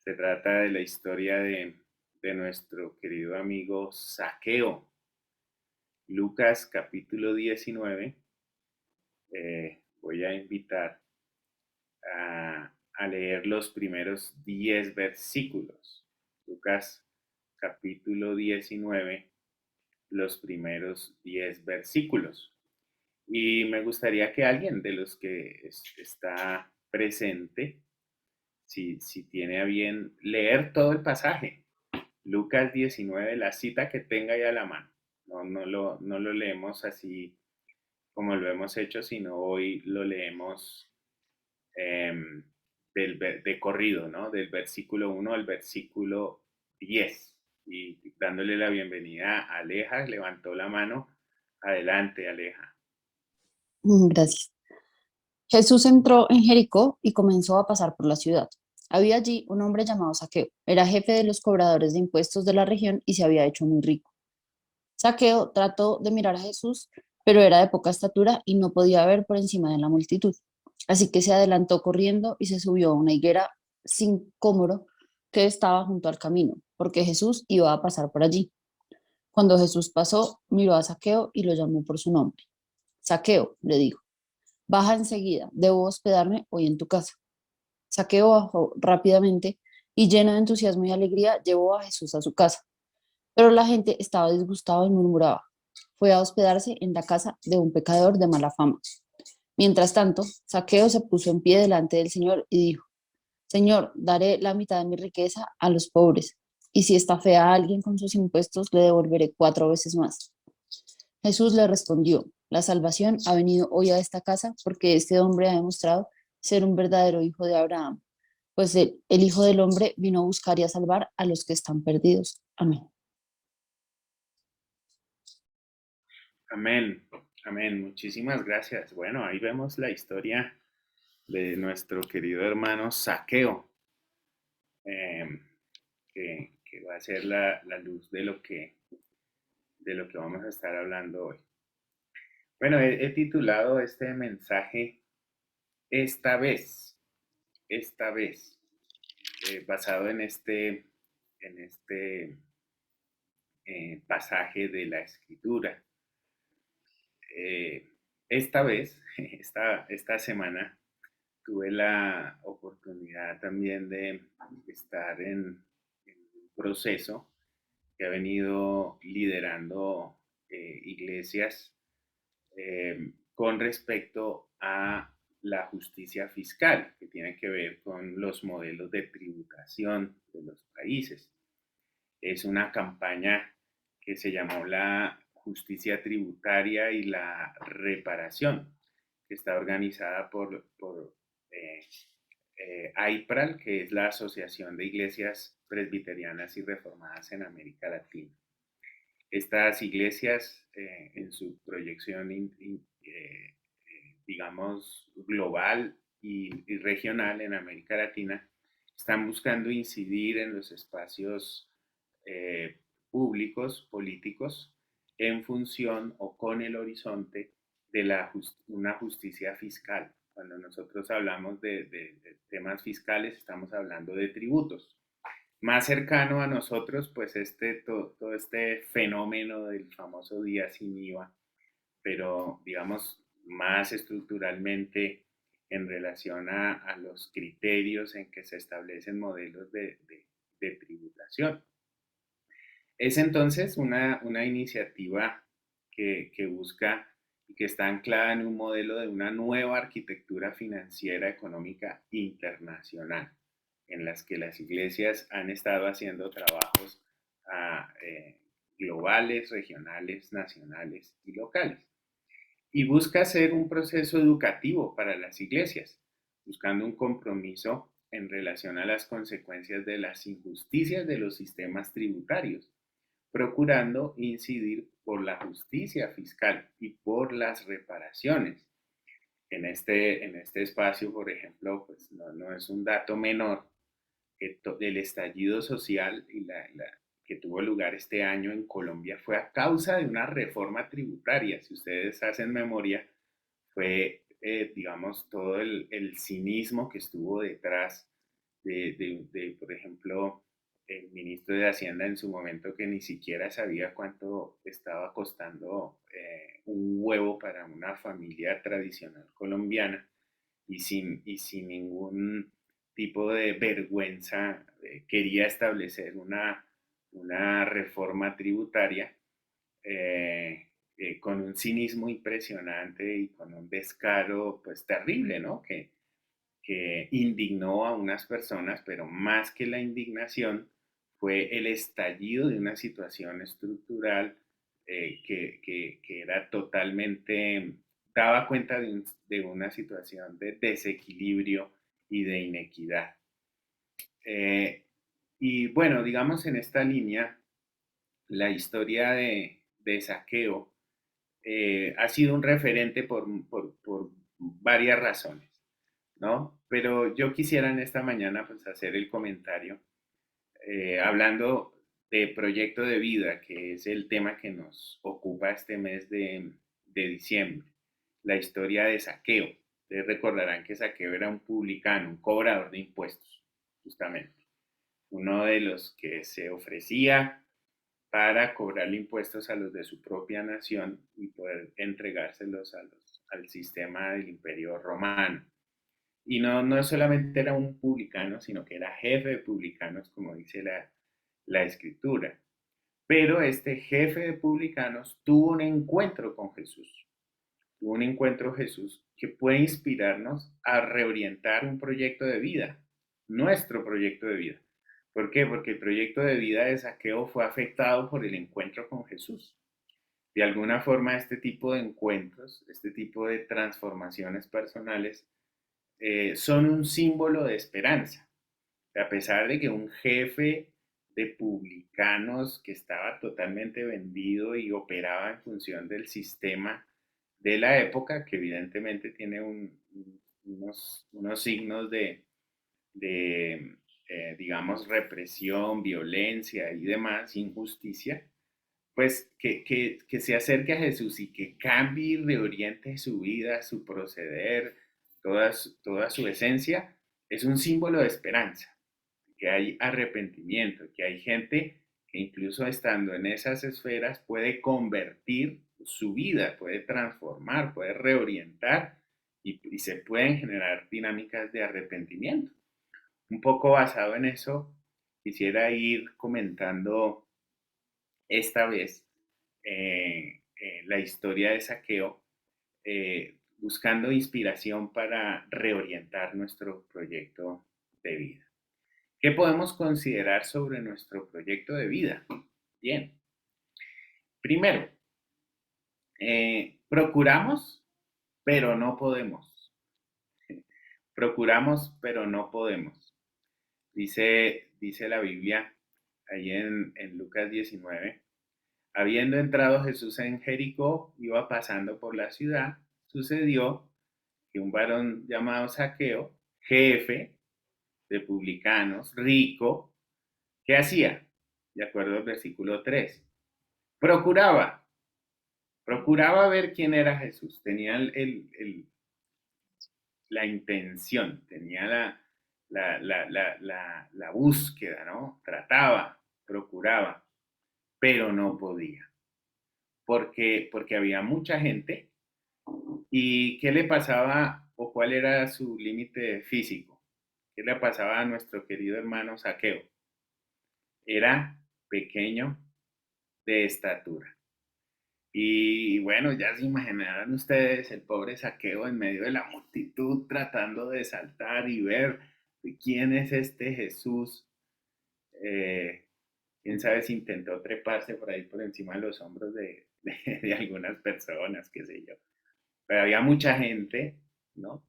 Se trata de la historia de nuestro querido amigo Zaqueo. Lucas capítulo 19. Voy a invitar a leer los primeros 10 versículos. Lucas capítulo 19, los primeros 10 versículos. Y me gustaría que alguien de los que está presente, si tiene a bien leer todo el pasaje, Lucas 19, la cita que tenga ya a la mano. No lo leemos así como lo hemos hecho, sino hoy lo leemos eh, de corrido, ¿no? Del versículo 1 al versículo 10. Y dándole la bienvenida a Aleja, levantó la mano. Adelante, Aleja. Gracias. Jesús entró en Jericó y comenzó a pasar por la ciudad. Había allí un hombre llamado Zaqueo. Era jefe de los cobradores de impuestos de la región y se había hecho muy rico. Zaqueo trató de mirar a Jesús, pero era de poca estatura y no podía ver por encima de la multitud. Así que se adelantó corriendo y se subió a una higuera sin cómoro que estaba junto al camino, porque Jesús iba a pasar por allí. Cuando Jesús pasó, miró a Zaqueo y lo llamó por su nombre. Zaqueo, le dijo. Baja enseguida, debo hospedarme hoy en tu casa. Zaqueo bajó rápidamente y lleno de entusiasmo y alegría llevó a Jesús a su casa. Pero la gente estaba disgustada y murmuraba. Fue a hospedarse en la casa de un pecador de mala fama. Mientras tanto, Zaqueo se puso en pie delante del Señor y dijo, Señor, daré la mitad de mi riqueza a los pobres, y si está fea a alguien con sus impuestos, le devolveré 4 veces más. Jesús le respondió, la salvación ha venido hoy a esta casa porque este hombre ha demostrado ser un verdadero hijo de Abraham, pues el Hijo del Hombre vino a buscar y a salvar a los que están perdidos. Amén. Amén. Amén. Muchísimas gracias. Bueno, ahí vemos la historia de nuestro querido hermano Zaqueo, eh, que va a ser la luz de lo que vamos a estar hablando hoy. Bueno, he titulado este mensaje Esta vez, esta vez, basado en este pasaje de la escritura. Eh, esta vez, esta semana, tuve la oportunidad también de estar en un proceso que ha venido liderando iglesias con respecto a la justicia fiscal, que tiene que ver con los modelos de tributación de los países. Es una campaña que se llamó la justicia tributaria y la reparación, que está organizada por AIPRAL, que es la Asociación de Iglesias Presbiterianas y Reformadas en América Latina. Estas iglesias, en su proyección, digamos, global y regional en América Latina, están buscando incidir en los espacios eh, públicos, políticos, en función o con el horizonte de una justicia fiscal. Cuando nosotros hablamos de temas fiscales, estamos hablando de tributos. Más cercano a nosotros, pues todo este fenómeno del famoso día sin IVA, pero digamos más estructuralmente en relación a los criterios en que se establecen modelos de tributación. Es entonces una iniciativa que busca y que está anclada en un modelo de una nueva arquitectura financiera económica internacional, en las que las iglesias han estado haciendo trabajos globales, regionales, nacionales y locales. Y busca ser un proceso educativo para las iglesias, buscando un compromiso en relación a las consecuencias de las injusticias de los sistemas tributarios, procurando incidir por la justicia fiscal y por las reparaciones. En este espacio, por ejemplo, pues no es un dato menor que el estallido social que tuvo lugar este año en Colombia fue a causa de una reforma tributaria. Si ustedes hacen memoria, fue, digamos, todo el cinismo que estuvo detrás por ejemplo, el ministro de Hacienda en su momento que ni siquiera sabía cuánto estaba costando un huevo para una familia tradicional colombiana y sin ningún tipo de vergüenza quería establecer una reforma tributaria con un cinismo impresionante y con un descaro pues terrible, ¿no? Que indignó a unas personas, pero más que la indignación fue el estallido de una situación estructural que era totalmente, daba cuenta de una situación de desequilibrio y de inequidad. Eh, y bueno, digamos en esta línea, la historia de Saqueo ha sido un referente por varias razones, ¿no? Pero yo quisiera en esta mañana pues hacer el comentario hablando de proyecto de vida, que es el tema que nos ocupa este mes de diciembre, la historia de Saqueo. Ustedes recordarán que Saqueo era un publicano, un cobrador de impuestos, justamente, uno de los que se ofrecía para cobrarle impuestos a los de su propia nación y poder entregárselos al sistema del imperio romano. Y no solamente era un publicano, sino que era jefe de publicanos, como dice la escritura. Pero este jefe de publicanos tuvo un encuentro con Jesús. Tuvo un encuentro Jesús que puede inspirarnos a reorientar un proyecto de vida, nuestro proyecto de vida. ¿Por qué? Porque el proyecto de vida de Saqueo fue afectado por el encuentro con Jesús. De alguna forma, este tipo de encuentros, este tipo de transformaciones personales, son un símbolo de esperanza. A pesar de que un jefe de publicanos que estaba totalmente vendido y operaba en función del sistema de la época, que evidentemente tiene unos signos de digamos, represión, violencia y demás, injusticia, pues que se acerque a Jesús y que cambie y reoriente su vida, su proceder, toda su esencia, es un símbolo de esperanza, que hay arrepentimiento, que hay gente que incluso estando en esas esferas puede convertir su vida, puede transformar, puede reorientar y se pueden generar dinámicas de arrepentimiento. Un poco basado en eso, quisiera ir comentando esta vez la historia de Saqueo, buscando inspiración para reorientar nuestro proyecto de vida. ¿Qué podemos considerar sobre nuestro proyecto de vida? Bien, primero, procuramos, pero no podemos. Procuramos, pero no podemos. Dice la Biblia ahí en Lucas 19. Habiendo entrado Jesús en Jericó, iba pasando por la ciudad, sucedió que un varón llamado Saqueo, jefe de publicanos, rico, ¿qué hacía? De acuerdo al versículo 3, procuraba, procuraba ver quién era Jesús, tenía la intención, tenía la búsqueda, ¿no? Trataba, procuraba, pero no podía, porque había mucha gente. ¿Y qué le pasaba o cuál era su límite físico? ¿Qué le pasaba a nuestro querido hermano Saqueo? Era pequeño de estatura. Y bueno, ya se imaginarán ustedes el pobre Saqueo en medio de la multitud tratando de saltar y ver quién es este Jesús. Eh, Quién sabe si intentó treparse por ahí por encima de los hombros de algunas personas, qué sé yo. Pero había mucha gente, ¿no?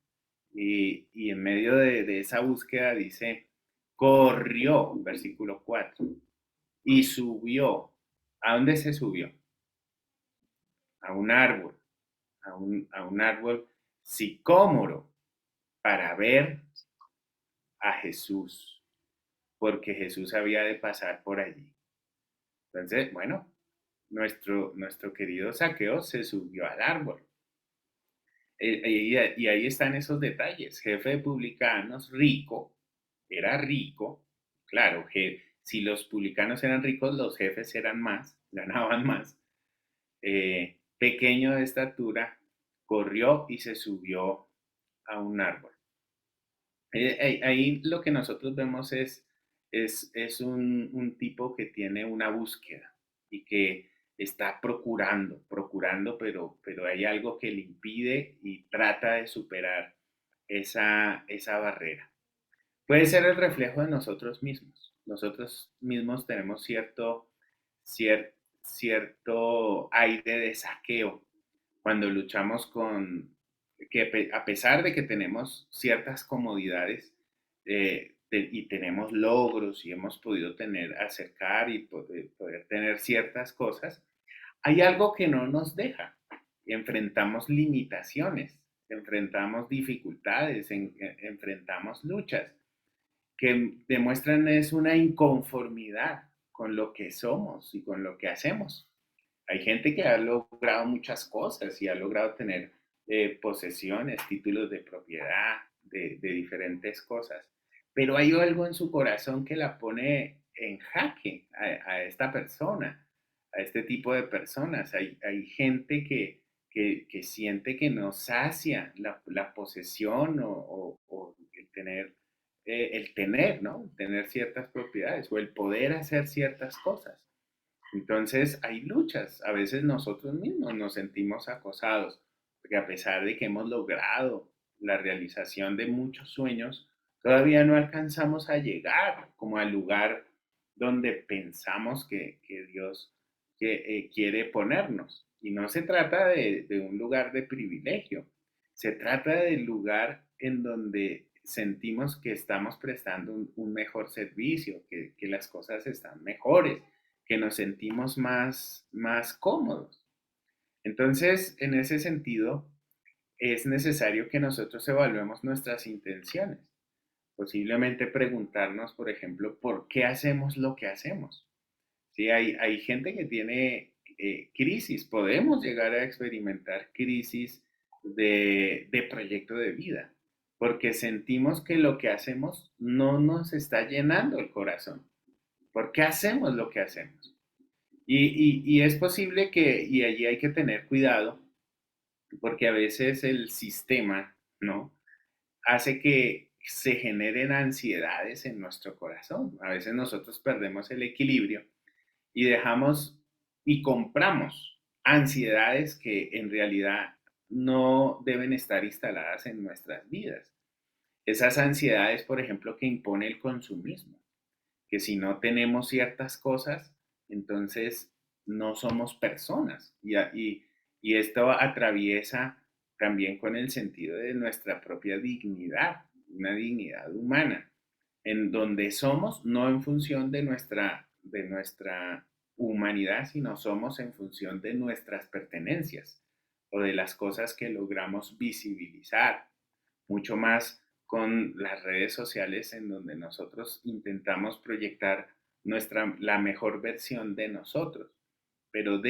Y en medio de esa búsqueda dice, corrió, versículo 4, y subió. ¿A dónde se subió? A un árbol, a un árbol sicómoro para ver a Jesús, porque Jesús había de pasar por allí. Entonces, bueno, nuestro querido Saqueo se subió al árbol. Y ahí están esos detalles. Jefe de publicanos, rico, era rico, claro, que si los publicanos eran ricos, los jefes eran más, ganaban más, pequeño de estatura, corrió y se subió a un árbol. Ahí lo que nosotros vemos es un tipo que tiene una búsqueda y que está procurando, pero hay algo que le impide y trata de superar esa barrera. Puede ser el reflejo de nosotros mismos. Nosotros mismos tenemos cier- cierto aire de saqueo cuando luchamos que a pesar de que tenemos ciertas comodidades y tenemos logros y hemos podido acercar y poder tener ciertas cosas, hay algo que no nos deja. Enfrentamos limitaciones, enfrentamos dificultades, enfrentamos luchas que demuestran es una inconformidad con lo que somos y con lo que hacemos. Hay gente que ha logrado muchas cosas y ha logrado tener posesiones, títulos de propiedad, de diferentes cosas, pero hay algo en su corazón que la pone en jaque a esta persona, a este tipo de personas. Hay gente que siente que no sacia la posesión o el tener, ¿no? Tener ciertas propiedades o el poder hacer ciertas cosas. Entonces hay luchas, a veces nosotros mismos nos sentimos acosados, porque a pesar de que hemos logrado la realización de muchos sueños, todavía no alcanzamos a llegar como al lugar donde pensamos que Dios quiere ponernos. Y no se trata de un lugar de privilegio, se trata del lugar en donde sentimos que estamos prestando un mejor servicio, que las cosas están mejores, que nos sentimos más cómodos. Entonces, en ese sentido, es necesario que nosotros evaluemos nuestras intenciones. Posiblemente preguntarnos, por ejemplo, ¿por qué hacemos lo que hacemos? Sí, hay gente que tiene crisis, podemos llegar a experimentar crisis de proyecto de vida, porque sentimos que lo que hacemos no nos está llenando el corazón. ¿Por qué hacemos lo que hacemos? Y es posible y allí hay que tener cuidado, porque a veces el sistema, ¿no? Hace que se generen ansiedades en nuestro corazón. A veces nosotros perdemos el equilibrio y dejamos y compramos ansiedades que en realidad no deben estar instaladas en nuestras vidas. Esas ansiedades, por ejemplo, que impone el consumismo, que si no tenemos ciertas cosas, entonces no somos personas. Y esto atraviesa también con el sentido de nuestra propia dignidad, una dignidad humana, en donde somos no en función de nuestra humanidad, sino somos en función de nuestras pertenencias o de las cosas que logramos visibilizar, mucho más con las redes sociales en donde nosotros intentamos proyectar la mejor versión de nosotros, pero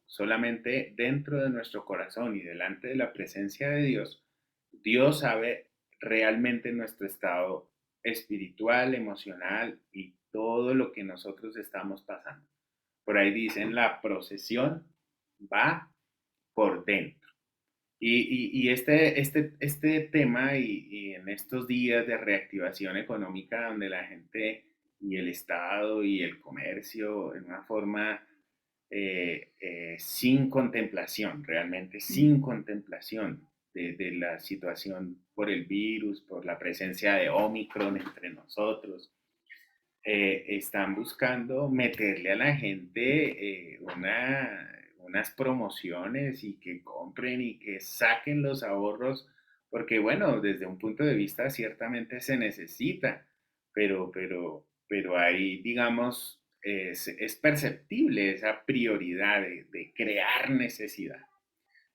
solamente dentro de nuestro corazón y delante de la presencia de Dios, Dios sabe realmente nuestro estado espiritual, emocional y todo lo que nosotros estamos pasando. Por ahí dicen, la procesión va por dentro. Y este tema y en estos días de reactivación económica donde la gente y el Estado y el comercio en una forma sin contemplación, realmente sin contemplación de la situación por el virus, por la presencia de Omicron entre nosotros, están buscando meterle a la gente unas promociones y que compren y que saquen los ahorros, porque bueno, desde un punto de vista ciertamente se necesita, pero ahí, digamos, es perceptible esa prioridad de crear necesidad.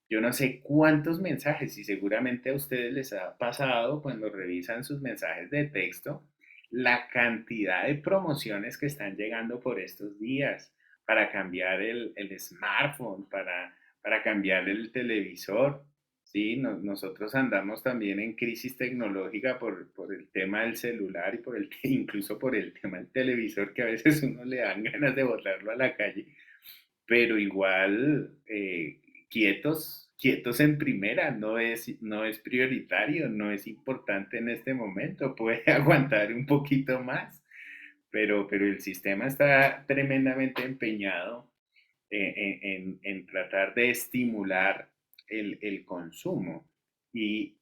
Yo no sé cuántos mensajes y seguramente a ustedes les ha pasado cuando revisan sus mensajes de texto, la cantidad de promociones que están llegando por estos días para cambiar el smartphone, para cambiar el televisor. Sí, nosotros andamos también en crisis tecnológica por el tema del celular y incluso por el tema del televisor, que a veces uno le dan ganas de botarlo a la calle, pero igual quietos en primera, no es prioritario, no es importante en este momento, puede aguantar un poquito más, pero el sistema está tremendamente empeñado en tratar de estimular el consumo y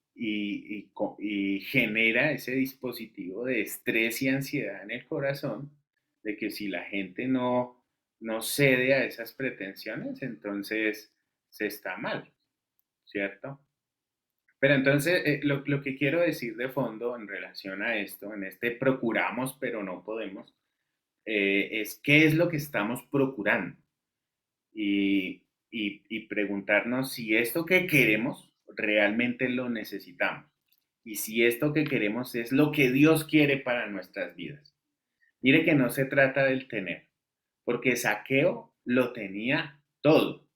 genera ese dispositivo de estrés y ansiedad en el corazón, de que si la gente no cede a esas pretensiones, entonces se está mal, ¿cierto? Pero entonces, lo que quiero decir de fondo en relación a esto, en este procuramos pero no podemos, es qué es lo que estamos procurando y preguntarnos si esto que queremos realmente lo necesitamos y si esto que queremos es lo que Dios quiere para nuestras vidas. Mire que no se trata del tener, porque Saqueo lo tenía todo,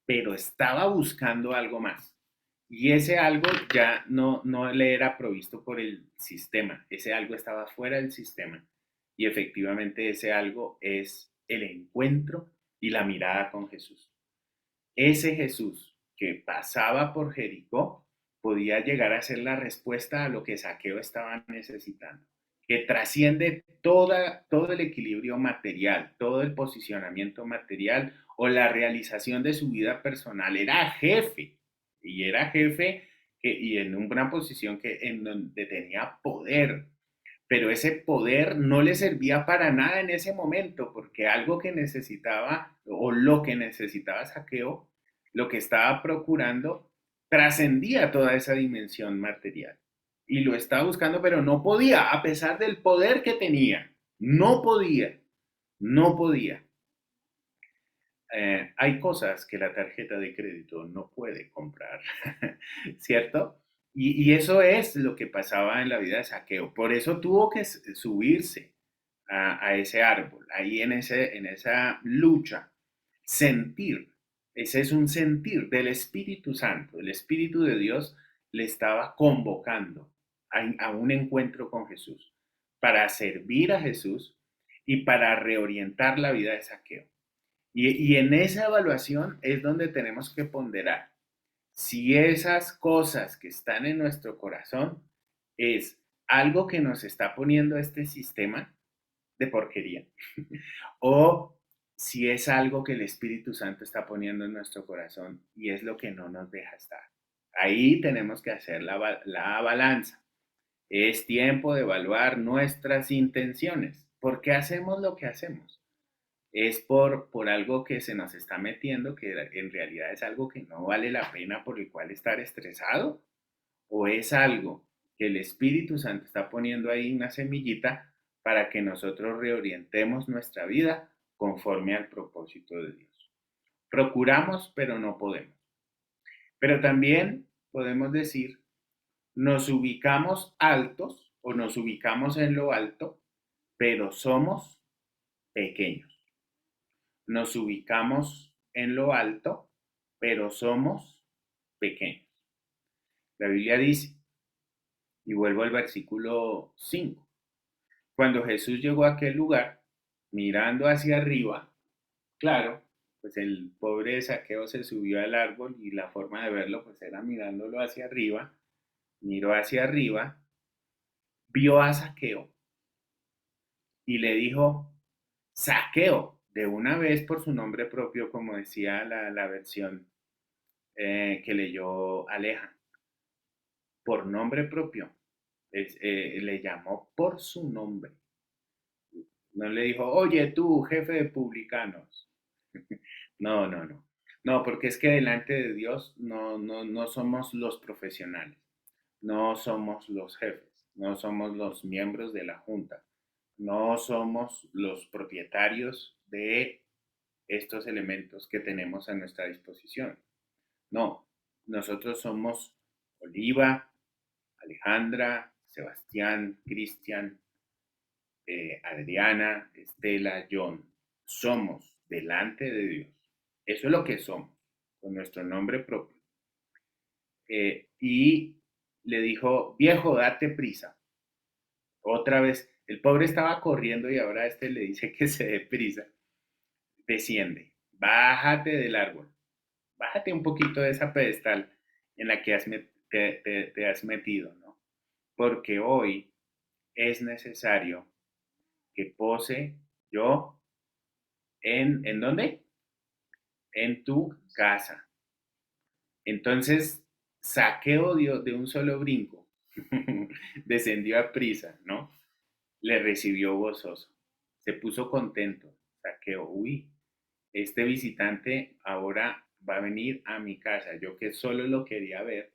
pero estaba buscando algo más. Y ese algo ya no le era provisto por el sistema, ese algo estaba fuera del sistema. Y efectivamente ese algo es el encuentro y la mirada con Jesús. Ese Jesús que pasaba por Jericó podía llegar a ser la respuesta a lo que Saqueo estaba necesitando, que trasciende todo el equilibrio material, todo el posicionamiento material o la realización de su vida personal. Era jefe, y era jefe y en una posición en donde tenía poder, pero ese poder no le servía para nada en ese momento, porque algo que necesitaba o lo que necesitaba Saqueo, lo que estaba procurando, trascendía toda esa dimensión material. Y lo estaba buscando, pero no podía, a pesar del poder que tenía. No podía, no podía. Hay cosas que la tarjeta de crédito no puede comprar, ¿cierto? Y eso es lo que pasaba en la vida de Saqueo. Por eso tuvo que subirse a ese árbol, ahí en esa lucha, sentir. Ese es un sentir del Espíritu Santo. El Espíritu de Dios le estaba convocando a un encuentro con Jesús, para servir a Jesús y para reorientar la vida de Saqueo. Y en esa evaluación es donde tenemos que ponderar si esas cosas que están en nuestro corazón es algo que nos está poniendo este sistema de porquería o si es algo que el Espíritu Santo está poniendo en nuestro corazón y es lo que no nos deja estar. Ahí tenemos que hacer la balanza. Es tiempo de evaluar nuestras intenciones. ¿Por qué hacemos lo que hacemos? Es por algo que se nos está metiendo, que en realidad es algo que no vale la pena por el cual estar estresado, o es algo que el Espíritu Santo está poniendo ahí una semillita para que nosotros reorientemos nuestra vida conforme al propósito de Dios. Procuramos, pero no podemos. Pero también podemos decir, nos ubicamos altos o nos ubicamos en lo alto, pero somos pequeños. Nos ubicamos en lo alto, pero somos pequeños. La Biblia dice, y vuelvo al versículo 5, cuando Jesús llegó a aquel lugar, mirando hacia arriba, claro, pues el pobre Saqueo se subió al árbol y la forma de verlo pues era mirándolo hacia arriba, miró hacia arriba, vio a Saqueo y le dijo, Saqueo, de una vez por su nombre propio, como decía la versión que leyó Aleja, por nombre propio, le llamó por su nombre. No le dijo, oye tú, jefe de publicanos. No, no, no. No, porque es que delante de Dios no somos los profesionales, no somos los jefes, no somos los miembros de la junta, no somos los propietarios de estos elementos que tenemos a nuestra disposición. No, nosotros somos Oliva, Alejandra, Sebastián, Cristian, Adriana, Estela, John. Somos delante de Dios. Eso es lo que somos, con nuestro nombre propio. y le dijo, viejo, date prisa. Otra vez, el pobre estaba corriendo y ahora este le dice que se dé prisa. Desciende, bájate del árbol, bájate un poquito de esa pedestal en la que te has metido, ¿no? Porque hoy es necesario que pose yo ¿en dónde? En tu casa. Entonces, Saqueo dio de un solo brinco, descendió a prisa, ¿no? Le recibió gozoso, se puso contento. Saqueo, uy, este visitante ahora va a venir a mi casa, yo que solo lo quería ver,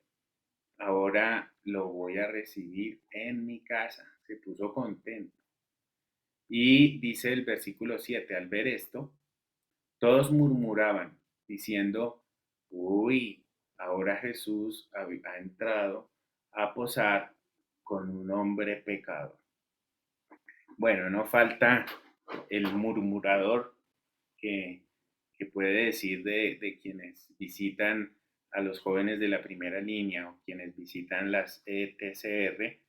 ahora lo voy a recibir en mi casa. Se puso contento. Y dice el versículo 7, al ver esto, todos murmuraban, diciendo, uy, ahora Jesús ha entrado a posar con un hombre pecador. Bueno, no falta el murmurador que, que puede decir de quienes visitan a los jóvenes de la primera línea o quienes visitan las ETCR,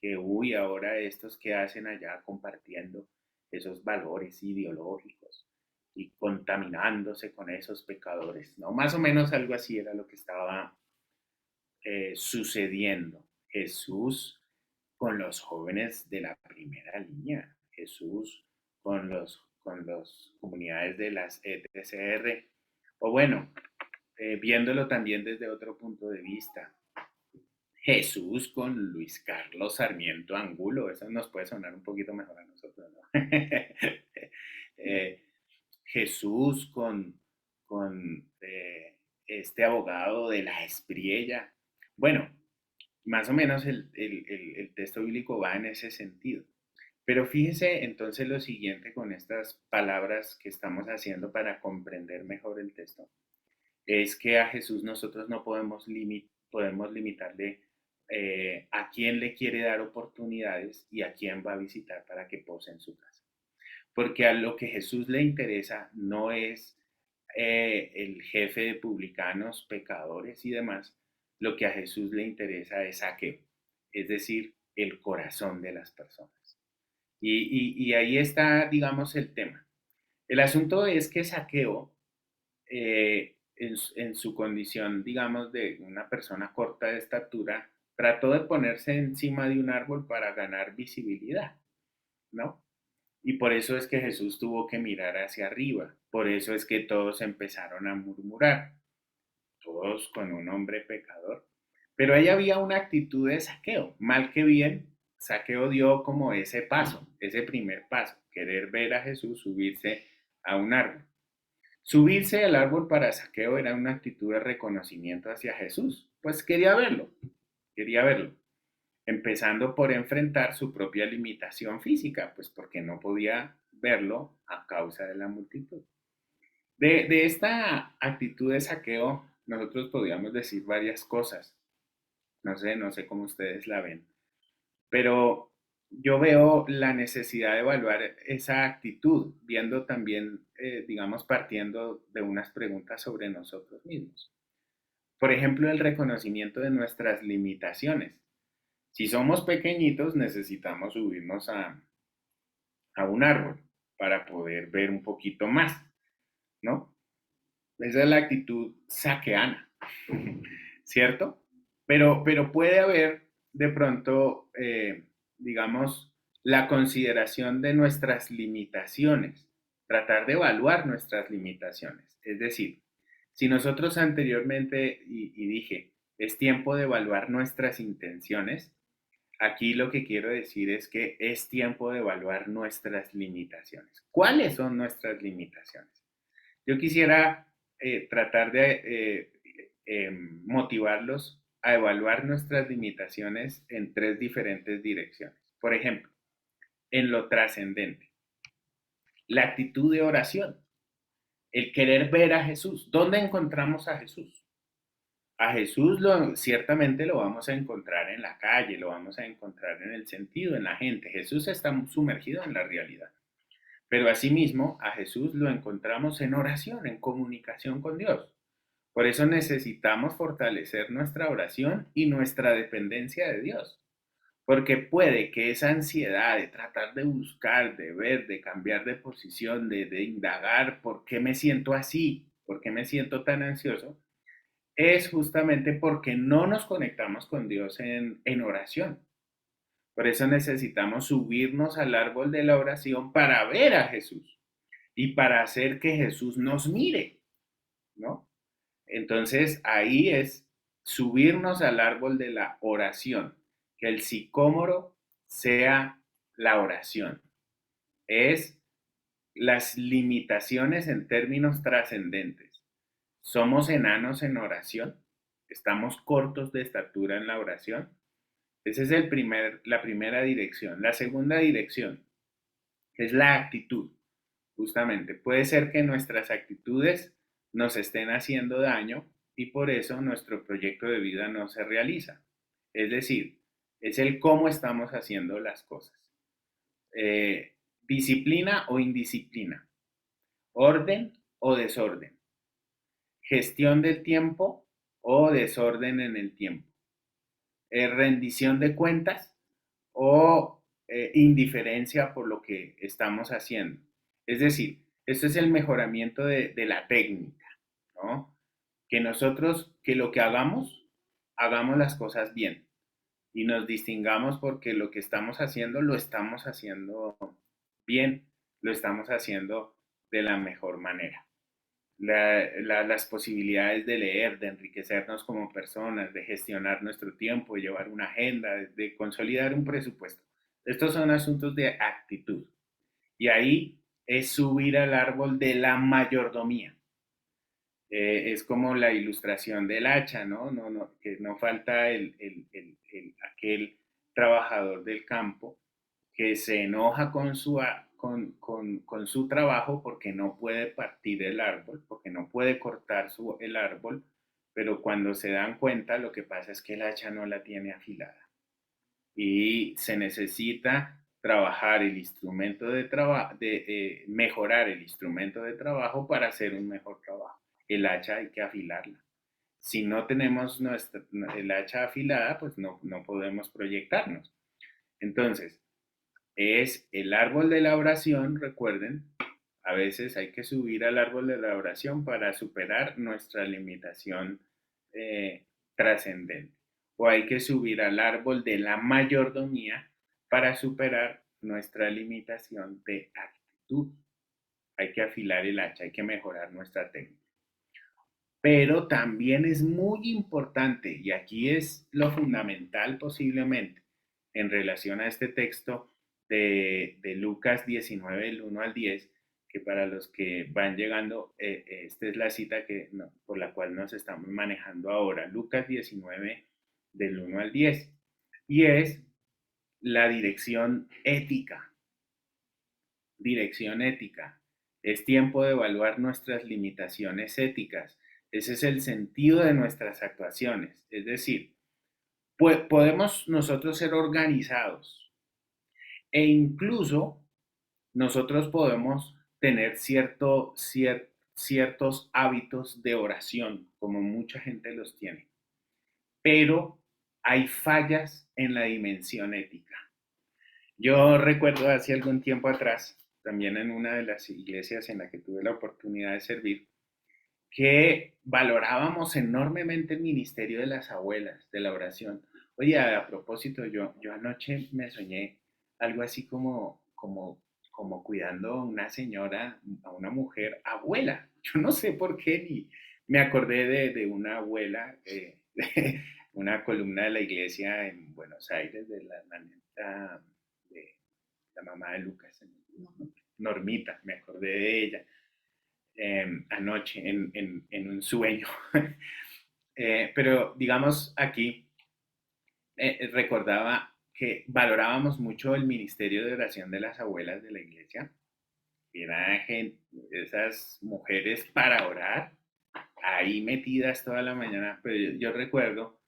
que uy, ahora estos que hacen allá compartiendo esos valores ideológicos y contaminándose con esos pecadores, ¿no? Más o menos algo así era lo que estaba sucediendo. Jesús con los jóvenes de la primera línea, Jesús con los comunidades de las ETCR, o bueno, viéndolo también desde otro punto de vista, Jesús con Luis Carlos Sarmiento Angulo, eso nos puede sonar un poquito mejor a nosotros, ¿no? eh, Jesús con este abogado de la Espriella. Bueno, más o menos el texto bíblico va en ese sentido. Pero fíjese entonces lo siguiente con estas palabras que estamos haciendo para comprender mejor el texto. Es que a Jesús nosotros no podemos limitarle a quién le quiere dar oportunidades y a quién va a visitar para que pose en su casa. Porque a lo que Jesús le interesa no es el jefe de publicanos, pecadores y demás, lo que a Jesús le interesa es Saqueo, es decir, el corazón de las personas. Y ahí está, digamos, el tema. El asunto es que Saqueo, en su condición, digamos, de una persona corta de estatura, trató de ponerse encima de un árbol para ganar visibilidad, ¿no? Y por eso es que Jesús tuvo que mirar hacia arriba. Por eso es que todos empezaron a murmurar, todos con un hombre pecador. Pero ahí había una actitud de Saqueo. Mal que bien, Saqueo dio como ese paso, ese primer paso, querer ver a Jesús subirse a un árbol. Subirse al árbol para Saqueo era una actitud de reconocimiento hacia Jesús. Pues quería verlo, empezando por enfrentar su propia limitación física, pues porque no podía verlo a causa de la multitud. De esta actitud de Saqueo, nosotros podríamos decir varias cosas. No sé cómo ustedes la ven, pero yo veo la necesidad de evaluar esa actitud, viendo también, digamos, partiendo de unas preguntas sobre nosotros mismos. Por ejemplo, el reconocimiento de nuestras limitaciones. Si somos pequeñitos, necesitamos subirnos a un árbol para poder ver un poquito más, ¿no? Esa es la actitud saqueana, ¿cierto? Pero puede haber de pronto, digamos, la consideración de nuestras limitaciones, tratar de evaluar nuestras limitaciones. Es decir, si nosotros anteriormente, y dije, es tiempo de evaluar nuestras intenciones, aquí lo que quiero decir es que es tiempo de evaluar nuestras limitaciones. ¿Cuáles son nuestras limitaciones? Yo quisiera tratar de motivarlos a evaluar nuestras limitaciones en tres diferentes direcciones. Por ejemplo, en lo trascendente, la actitud de oración, el querer ver a Jesús. ¿Dónde encontramos a Jesús? A Jesús ciertamente lo vamos a encontrar en la calle, lo vamos a encontrar en el sentido, en la gente. Jesús está sumergido en la realidad. Pero asimismo, a Jesús lo encontramos en oración, en comunicación con Dios. Por eso necesitamos fortalecer nuestra oración y nuestra dependencia de Dios. Porque puede que esa ansiedad de tratar de buscar, de ver, de cambiar de posición, de indagar por qué me siento así, por qué me siento tan ansioso, es justamente porque no nos conectamos con Dios en oración. Por eso necesitamos subirnos al árbol de la oración para ver a Jesús y para hacer que Jesús nos mire, ¿no? Entonces ahí es subirnos al árbol de la oración, que el sicómoro sea la oración. Es las limitaciones en términos trascendentes. Somos enanos en oración, estamos cortos de estatura en la oración. Esa es la primera dirección. La segunda dirección es la actitud, justamente. Puede ser que nuestras actitudes nos estén haciendo daño y por eso nuestro proyecto de vida no se realiza. Es decir, es el cómo estamos haciendo las cosas. Disciplina o indisciplina, orden o desorden, gestión del tiempo o desorden en el tiempo, rendición de cuentas o indiferencia por lo que estamos haciendo. Es decir, esto es el mejoramiento de la técnica, ¿no? Que nosotros, que lo que hagamos, hagamos las cosas bien y nos distingamos porque lo que estamos haciendo lo estamos haciendo bien, lo estamos haciendo de la mejor manera. Las posibilidades de leer, de enriquecernos como personas, de gestionar nuestro tiempo, de llevar una agenda, de consolidar un presupuesto. Estos son asuntos de actitud. Y ahí es subir al árbol de la mayordomía. Es como la ilustración del hacha, ¿no? Que no falta aquel trabajador del campo que se enoja con su trabajo porque no puede partir el árbol, porque no puede cortar el árbol, pero cuando se dan cuenta lo que pasa es que el hacha no la tiene afilada y se necesita trabajar el instrumento de trabajo, mejorar el instrumento de trabajo para hacer un mejor trabajo. El hacha hay que afilarla. Si no tenemos el hacha afilada, pues no podemos proyectarnos. Entonces, es el árbol de la oración, recuerden, a veces hay que subir al árbol de la oración para superar nuestra limitación trascendente. O hay que subir al árbol de la mayordomía para superar nuestra limitación de actitud. Hay que afilar el hacha, hay que mejorar nuestra técnica. Pero también es muy importante, y aquí es lo fundamental posiblemente, en relación a este texto de Lucas 19, del 1 al 10, que para los que van llegando, esta es la cita por la cual nos estamos manejando ahora, Lucas 19, del 1 al 10, y es la dirección ética. Dirección ética. Es tiempo de evaluar nuestras limitaciones éticas. Ese es el sentido de nuestras actuaciones. Es decir, podemos nosotros ser organizados e incluso nosotros podemos tener ciertos hábitos de oración, como mucha gente los tiene, pero hay fallas en la dimensión ética. Yo recuerdo hace algún tiempo atrás, también en una de las iglesias en la que tuve la oportunidad de servir, que valorábamos enormemente el ministerio de las abuelas, de la oración. Oye, a propósito, yo anoche me soñé algo así como cuidando a una señora, a una mujer abuela. Yo no sé por qué, ni me acordé de una abuela, de una columna de la iglesia en Buenos Aires, de de la mamá de Lucas, Normita, me acordé de ella anoche en un sueño. Pero digamos aquí, recordaba que valorábamos mucho el ministerio de oración de las abuelas de la iglesia, que eran esas mujeres para orar, ahí metidas toda la mañana, pero yo recuerdo,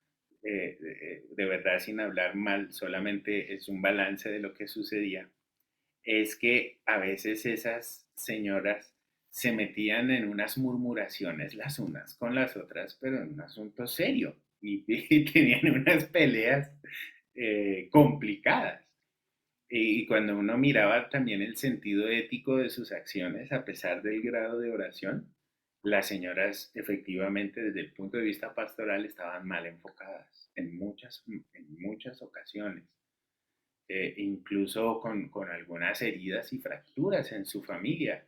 de verdad sin hablar mal, solamente es un balance de lo que sucedía, es que a veces esas señoras se metían en unas murmuraciones las unas con las otras, pero en un asunto serio, y tenían unas peleas complicadas. Y cuando uno miraba también el sentido ético de sus acciones, a pesar del grado de oración, las señoras efectivamente desde el punto de vista pastoral estaban mal enfocadas en muchas ocasiones, incluso con algunas heridas y fracturas en su familia,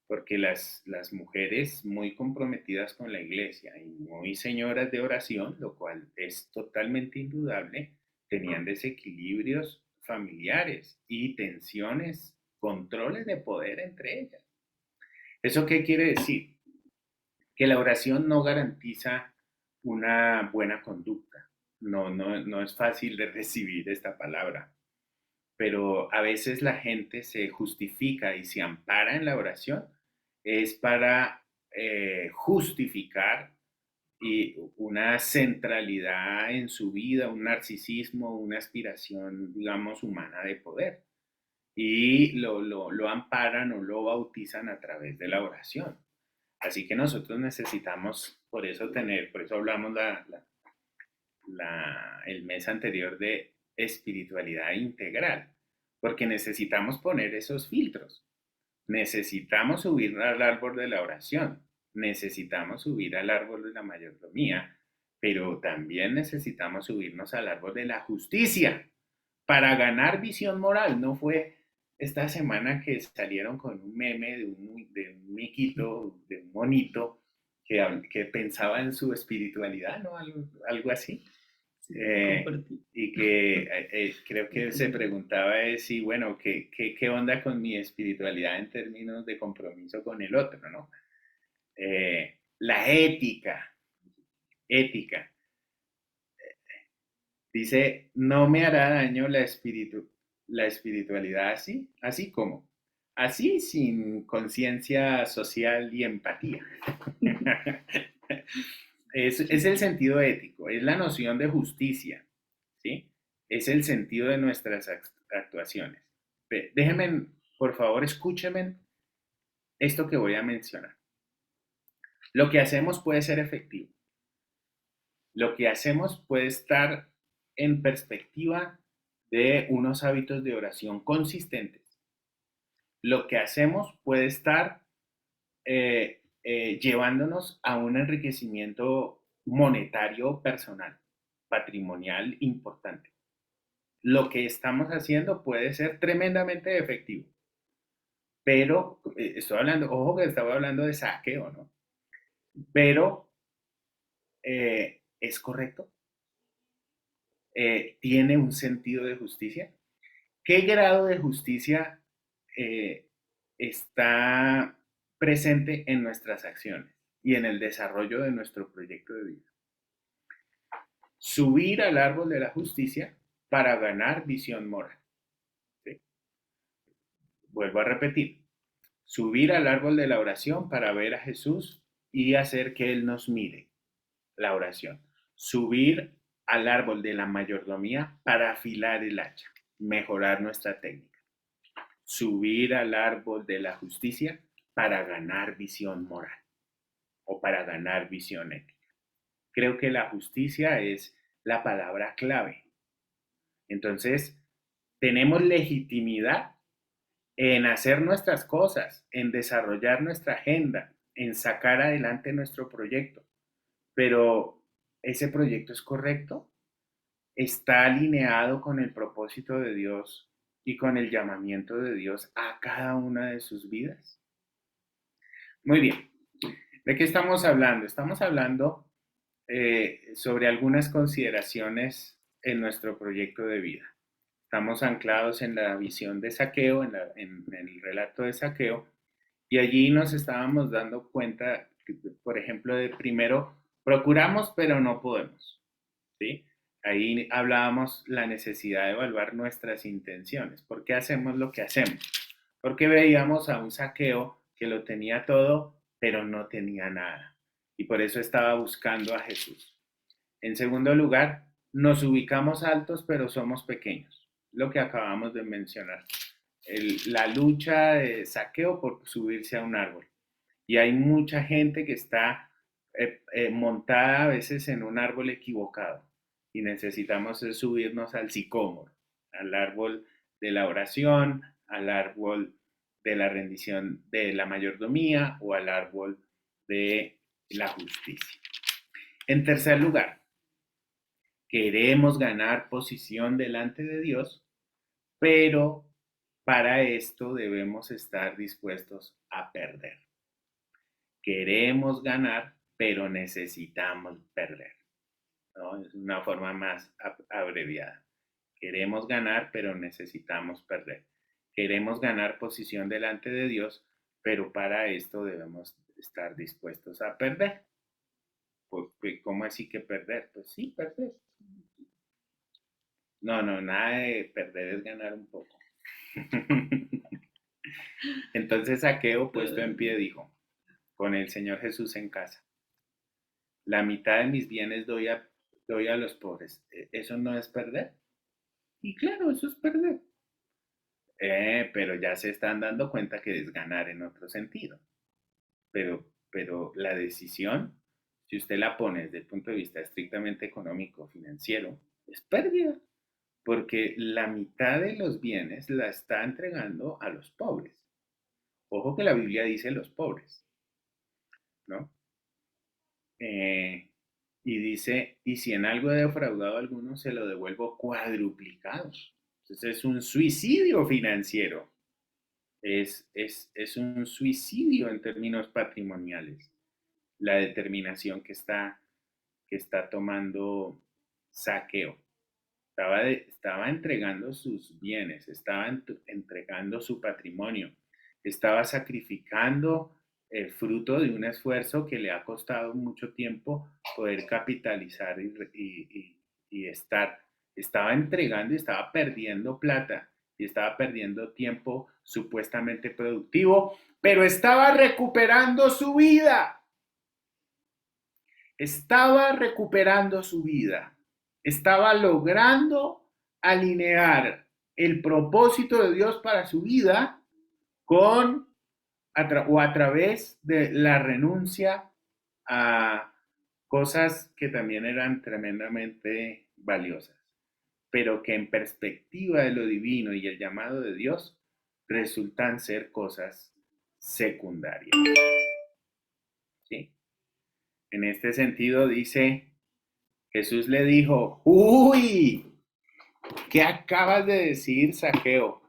porque las mujeres muy comprometidas con la iglesia y muy señoras de oración, lo cual es totalmente indudable, tenían desequilibrios familiares y tensiones, controles de poder entre ellas. ¿Eso qué quiere decir? Que la oración no garantiza una buena conducta. No es fácil de recibir esta palabra, pero a veces la gente se justifica y se ampara en la oración es para justificar una centralidad en su vida, un narcisismo, una aspiración, digamos, humana de poder. Y lo amparan o lo bautizan a través de la oración. Así que nosotros necesitamos, por eso hablamos el mes anterior de espiritualidad integral, porque necesitamos poner esos filtros. Necesitamos subir al árbol de la oración, necesitamos subir al árbol de la mayordomía, pero también necesitamos subirnos al árbol de la justicia para ganar visión moral. No fue esta semana que salieron con un meme de un miquito, de un monito que pensaba en su espiritualidad, ¿no? Algo así. Y que creo que se preguntaba si, bueno, ¿qué onda con mi espiritualidad en términos de compromiso con el otro, ¿no? La ética. Dice, no me hará daño la espiritualidad así como, así sin conciencia social y empatía. Es el sentido ético, es la noción de justicia, ¿sí? Es el sentido de nuestras actuaciones. Déjenme, por favor, escúchenme esto que voy a mencionar. Lo que hacemos puede ser efectivo. Lo que hacemos puede estar en perspectiva de unos hábitos de oración consistentes. Lo que hacemos puede estar llevándonos a un enriquecimiento monetario personal, patrimonial importante. Lo que estamos haciendo puede ser tremendamente efectivo, pero estoy hablando, ojo que estaba hablando de saqueo, ¿no? Pero ¿es correcto? ¿Tiene un sentido de justicia? ¿Qué grado de justicia eh, está presente en nuestras acciones y en el desarrollo de nuestro proyecto de vida? Subir al árbol de la justicia para ganar visión moral. ¿Sí? Vuelvo a repetir, subir al árbol de la oración para ver a Jesús y hacer que Él nos mire, la oración. Subir al árbol de la mayordomía para afilar el hacha, mejorar nuestra técnica. Subir al árbol de la justicia para ganar visión moral o para ganar visión ética. Creo que la justicia es la palabra clave. Entonces, tenemos legitimidad en hacer nuestras cosas, en desarrollar nuestra agenda, en sacar adelante nuestro proyecto. Pero, ¿ese proyecto es correcto? ¿Está alineado con el propósito de Dios y con el llamamiento de Dios a cada una de sus vidas? Muy bien. ¿De qué estamos hablando? Estamos hablando sobre algunas consideraciones en nuestro proyecto de vida. Estamos anclados en la visión de Saqueo, en el relato de Saqueo, y allí nos estábamos dando cuenta, por ejemplo, de primero, procuramos pero no podemos, ¿sí? Ahí hablábamos la necesidad de evaluar nuestras intenciones. ¿Por qué hacemos lo que hacemos? Porque veíamos a un Saqueo que lo tenía todo, pero no tenía nada. Y por eso estaba buscando a Jesús. En segundo lugar, nos ubicamos altos, pero somos pequeños. Lo que acabamos de mencionar. La lucha de Saqueo por subirse a un árbol. Y hay mucha gente que está montada a veces en un árbol equivocado y necesitamos subirnos al sicómoro, al árbol de la oración, al árbol de la rendición de la mayordomía o al árbol de la justicia. En tercer lugar, queremos ganar posición delante de Dios, pero para esto debemos estar dispuestos a perder. Queremos ganar, pero necesitamos perder, ¿no? Es una forma más abreviada. Queremos ganar, pero necesitamos perder. Queremos ganar posición delante de Dios, pero para esto debemos estar dispuestos a perder. ¿Cómo así que perder? Pues sí, perder. No, nada de perder es ganar un poco. Entonces Zaqueo, puesto en pie, dijo, con el Señor Jesús en casa, la mitad de mis bienes doy a los pobres. ¿Eso no es perder? Y claro, eso es perder. Pero ya se están dando cuenta que es ganar en otro sentido. Pero la decisión, si usted la pone desde el punto de vista estrictamente económico, financiero, es pérdida, porque la mitad de los bienes la está entregando a los pobres. Ojo que la Biblia dice los pobres, ¿no? Y dice, y si en algo he defraudado a alguno, se lo devuelvo cuadruplicado. Entonces es un suicidio financiero, es un suicidio en términos patrimoniales, la determinación que está tomando Zaqueo. Estaba entregando sus bienes, estaba entregando su patrimonio, estaba sacrificando el fruto de un esfuerzo que le ha costado mucho tiempo poder capitalizar y estar. Estaba entregando y estaba perdiendo plata y estaba perdiendo tiempo supuestamente productivo, pero estaba recuperando su vida. Estaba recuperando su vida. Estaba logrando alinear el propósito de Dios para su vida con a través de la renuncia a cosas que también eran tremendamente valiosas, pero que en perspectiva de lo divino y el llamado de Dios resultan ser cosas secundarias. ¿Sí? En este sentido dice, Jesús le dijo, uy, ¿qué acabas de decir, Zaqueo?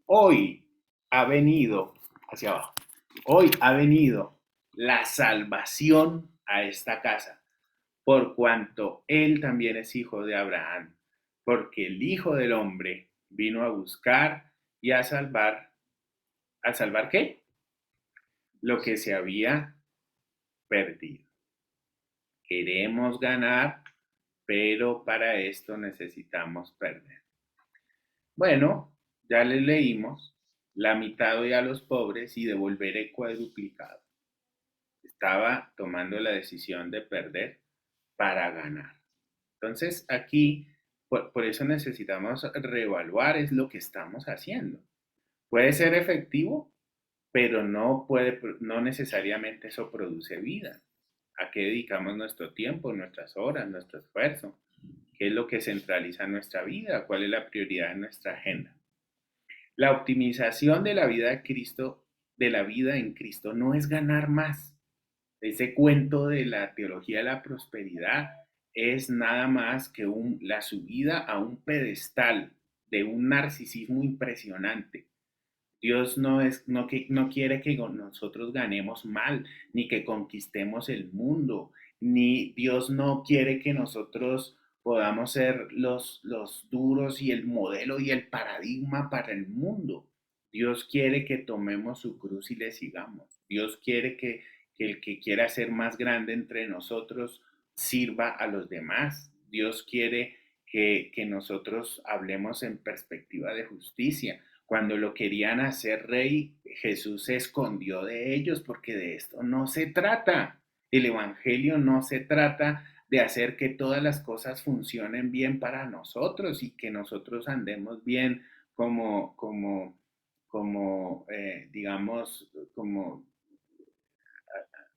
Hoy ha venido, hacia abajo, hoy ha venido la salvación a esta casa, por cuanto él también es hijo de Abraham, porque el Hijo del Hombre vino a buscar y ¿a salvar qué? Lo que se había perdido. Queremos ganar, pero para esto necesitamos perder. Bueno, ya les leímos, la mitad doy a los pobres y devolveré cuadruplicado. Estaba tomando la decisión de perder para ganar. Entonces aquí, por eso necesitamos reevaluar es lo que estamos haciendo. Puede ser efectivo, pero no necesariamente eso produce vida. ¿A qué dedicamos nuestro tiempo, nuestras horas, nuestro esfuerzo? ¿Qué es lo que centraliza nuestra vida? ¿Cuál es la prioridad en nuestra agenda? La optimización de la vida de Cristo, de la vida en Cristo, no es ganar más. Ese cuento de la teología de la prosperidad es nada más que la subida a un pedestal de un narcisismo impresionante. Dios no quiere que nosotros ganemos mal, ni que conquistemos el mundo, ni Dios no quiere que nosotros podamos ser los duros y el modelo y el paradigma para el mundo. Dios quiere que tomemos su cruz y le sigamos. Dios quiere que el que quiera ser más grande entre nosotros sirva a los demás. Dios quiere que nosotros hablemos en perspectiva de justicia. Cuando lo querían hacer rey, Jesús se escondió de ellos porque de esto no se trata. El Evangelio no se trata de hacer que todas las cosas funcionen bien para nosotros y que nosotros andemos bien digamos, como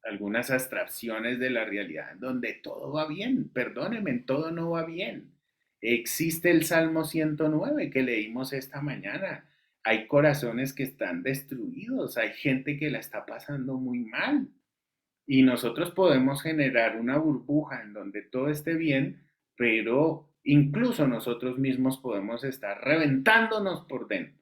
algunas abstracciones de la realidad, donde todo va bien. Perdónenme, todo no va bien. Existe el Salmo 109 que leímos esta mañana. Hay corazones que están destruidos, hay gente que la está pasando muy mal. Y nosotros podemos generar una burbuja en donde todo esté bien, pero incluso nosotros mismos podemos estar reventándonos por dentro.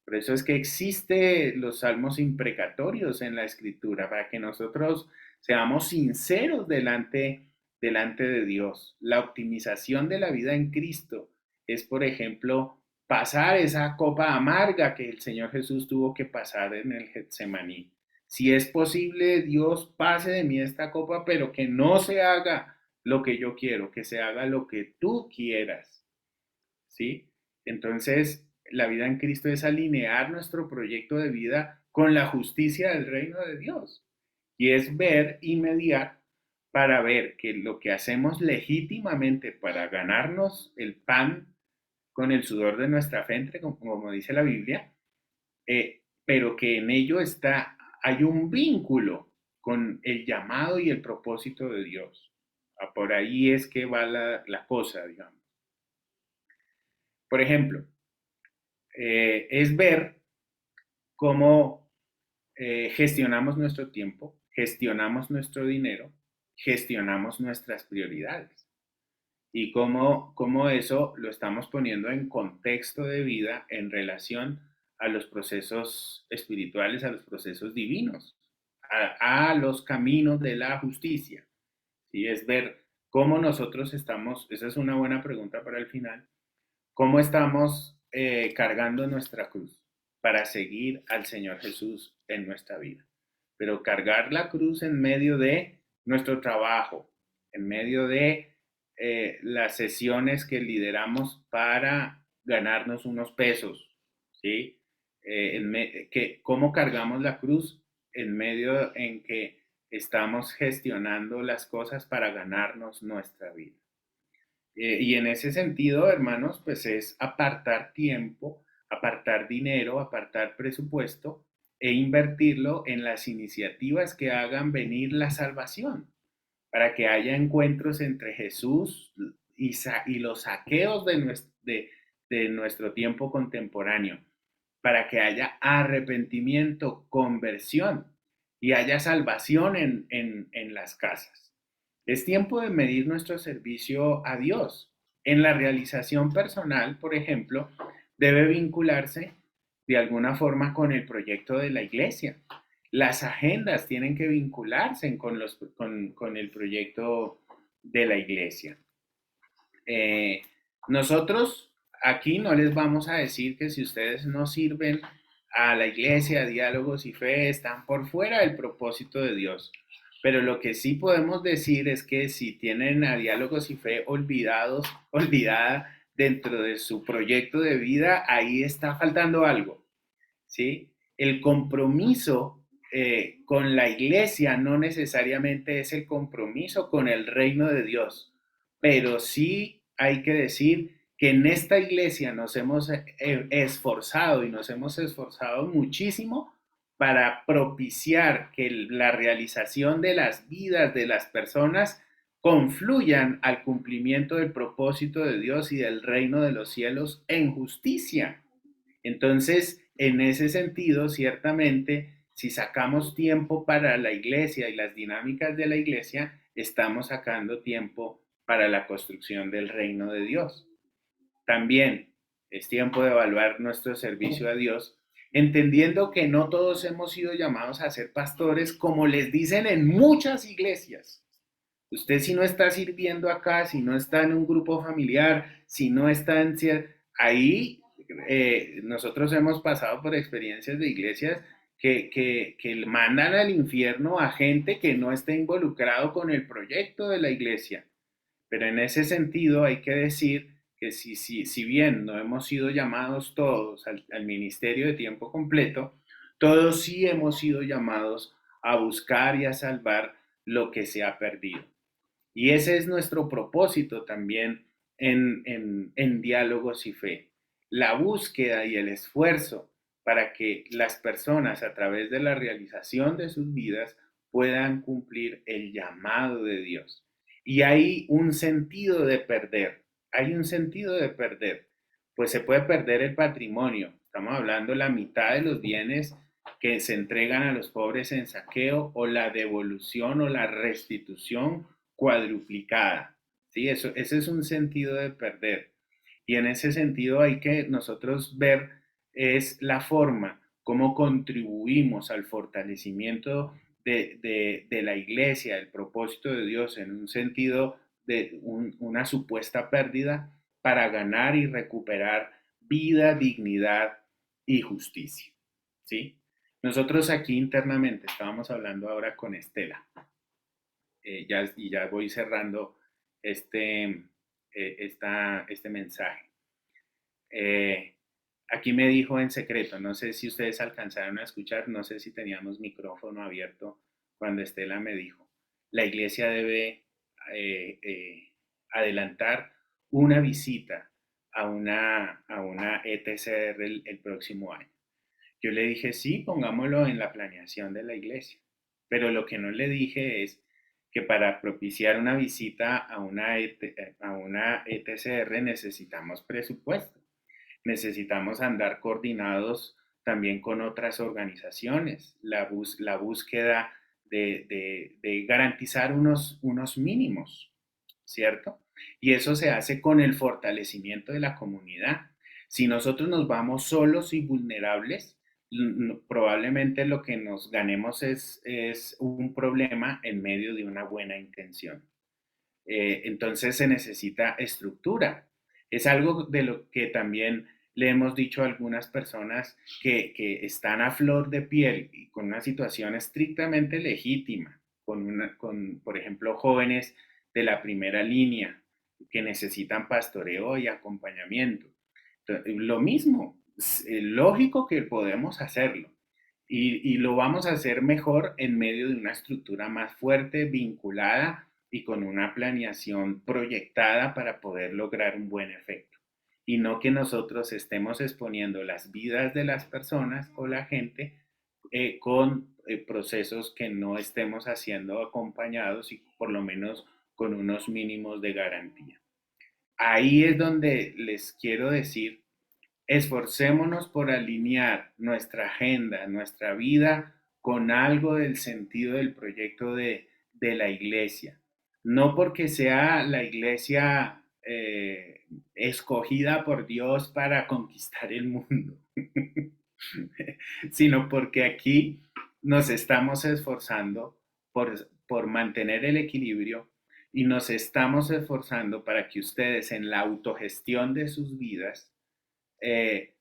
Por eso es que existe los salmos imprecatorios en la escritura, para que nosotros seamos sinceros delante de Dios. La optimización de la vida en Cristo es, por ejemplo, pasar esa copa amarga que el Señor Jesús tuvo que pasar en el Getsemaní. Si es posible, Dios, pase de mí esta copa, pero que no se haga lo que yo quiero, que se haga lo que tú quieras. ¿Sí? Entonces, la vida en Cristo es alinear nuestro proyecto de vida con la justicia del reino de Dios. Y es ver y mediar para ver que lo que hacemos legítimamente para ganarnos el pan con el sudor de nuestra frente, como dice la Biblia, pero que en ello hay un vínculo con el llamado y el propósito de Dios. Por ahí es que va la cosa, digamos. Por ejemplo, es ver cómo gestionamos nuestro tiempo, gestionamos nuestro dinero, gestionamos nuestras prioridades y cómo eso lo estamos poniendo en contexto de vida en relación a los procesos espirituales, a los procesos divinos, a los caminos de la justicia. ¿Sí? Es ver cómo nosotros estamos, esa es una buena pregunta para el final, cómo estamos cargando nuestra cruz para seguir al Señor Jesús en nuestra vida. Pero cargar la cruz en medio de nuestro trabajo, en medio de las sesiones que lideramos para ganarnos unos pesos, ¿sí? ¿Cómo cargamos la cruz en medio en que estamos gestionando las cosas para ganarnos nuestra vida? Y en ese sentido, hermanos, pues es apartar tiempo, apartar dinero, apartar presupuesto e invertirlo en las iniciativas que hagan venir la salvación, para que haya encuentros entre Jesús y los saqueos de nuestro tiempo contemporáneo, para que haya arrepentimiento, conversión y haya salvación en las casas. Es tiempo de medir nuestro servicio a Dios. En la realización personal, por ejemplo, debe vincularse de alguna forma con el proyecto de la iglesia. Las agendas tienen que vincularse con el proyecto de la iglesia. Eh, Nosotros aquí no les vamos a decir que si ustedes no sirven a la iglesia, a diálogos y fe, están por fuera del propósito de Dios. Pero lo que sí podemos decir es que si tienen a diálogos y fe olvidada dentro de su proyecto de vida, ahí está faltando algo, ¿sí? El compromiso con la iglesia no necesariamente es el compromiso con el reino de Dios, pero sí hay que decir que en esta iglesia nos hemos esforzado y nos hemos esforzado muchísimo para propiciar que la realización de las vidas de las personas confluyan al cumplimiento del propósito de Dios y del reino de los cielos en justicia. Entonces, en ese sentido, ciertamente, si sacamos tiempo para la iglesia y las dinámicas de la iglesia, estamos sacando tiempo para la construcción del reino de Dios. También es tiempo de evaluar nuestro servicio a Dios, entendiendo que no todos hemos sido llamados a ser pastores, como les dicen en muchas iglesias. Usted si no está sirviendo acá, si no está en un grupo familiar, si no está en... Ahí nosotros hemos pasado por experiencias de iglesias que mandan al infierno a gente que no está involucrado con el proyecto de la iglesia. Pero en ese sentido hay que decir que si bien no hemos sido llamados todos al ministerio de tiempo completo, todos sí hemos sido llamados a buscar y a salvar lo que se ha perdido. Y ese es nuestro propósito también en diálogos y fe. La búsqueda y el esfuerzo para que las personas a través de la realización de sus vidas puedan cumplir el llamado de Dios. Y hay un sentido de perder, hay un sentido de perder, pues se puede perder el patrimonio. Estamos hablando la mitad de los bienes que se entregan a los pobres en saqueo o la devolución o la restitución cuadruplicada. ¿Sí? Ese es un sentido de perder. Y en ese sentido hay que nosotros ver es la forma como contribuimos al fortalecimiento de la iglesia, el propósito de Dios en un sentido de una supuesta pérdida para ganar y recuperar vida, dignidad y justicia. ¿Sí? Nosotros aquí internamente estábamos hablando ahora con Estela, ya voy cerrando este, este mensaje. Eh, Aquí me dijo en secreto, no sé si ustedes alcanzaron a escuchar, no sé si teníamos micrófono abierto cuando Estela me dijo, la iglesia debe adelantar una visita a una ETCR el próximo año. Yo le dije, sí, pongámoslo en la planeación de la iglesia, pero lo que no le dije es que para propiciar una visita a una ETCR necesitamos presupuesto. Necesitamos andar coordinados también con otras organizaciones, la búsqueda de garantizar unos mínimos, ¿cierto? Y eso se hace con el fortalecimiento de la comunidad. Si nosotros nos vamos solos y vulnerables, probablemente lo que nos ganemos es un problema en medio de una buena intención. Entonces se necesita estructura. Es algo de lo que también le hemos dicho a algunas personas que están a flor de piel y con una situación estrictamente legítima, por ejemplo, jóvenes de la primera línea que necesitan pastoreo y acompañamiento. Entonces, lo mismo, es lógico que podemos hacerlo y lo vamos a hacer mejor en medio de una estructura más fuerte, vinculada y con una planeación proyectada para poder lograr un buen efecto. Y no que nosotros estemos exponiendo las vidas de las personas o la gente con procesos que no estemos haciendo acompañados y por lo menos con unos mínimos de garantía. Ahí es donde les quiero decir, esforcémonos por alinear nuestra agenda, nuestra vida con algo del sentido del proyecto de la iglesia. No porque sea la iglesia escogida por Dios para conquistar el mundo, sino porque aquí nos estamos esforzando por mantener el equilibrio y nos estamos esforzando para que ustedes en la autogestión de sus vidas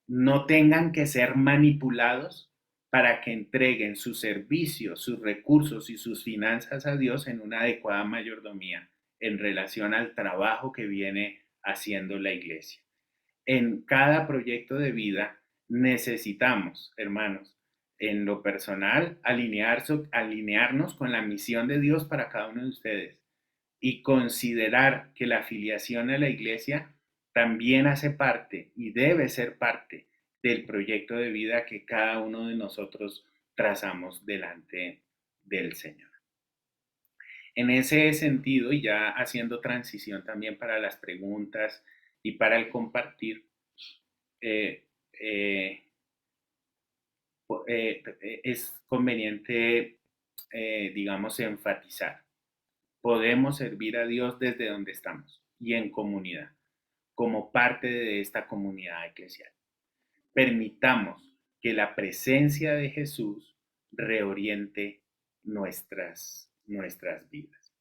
no tengan que ser manipulados para que entreguen sus servicios, sus recursos y sus finanzas a Dios en una adecuada mayordomía en relación al trabajo que viene haciendo la iglesia. En cada proyecto de vida necesitamos, hermanos, en lo personal, alinearnos con la misión de Dios para cada uno de ustedes y considerar que la afiliación a la iglesia también hace parte y debe ser parte del proyecto de vida que cada uno de nosotros trazamos delante del Señor. En ese sentido, y ya haciendo transición también para las preguntas y para el compartir, eh, eh, es conveniente, digamos, enfatizar. Podemos servir a Dios desde donde estamos y en comunidad, como parte de esta comunidad eclesial. Permitamos que la presencia de Jesús reoriente nuestras vidas.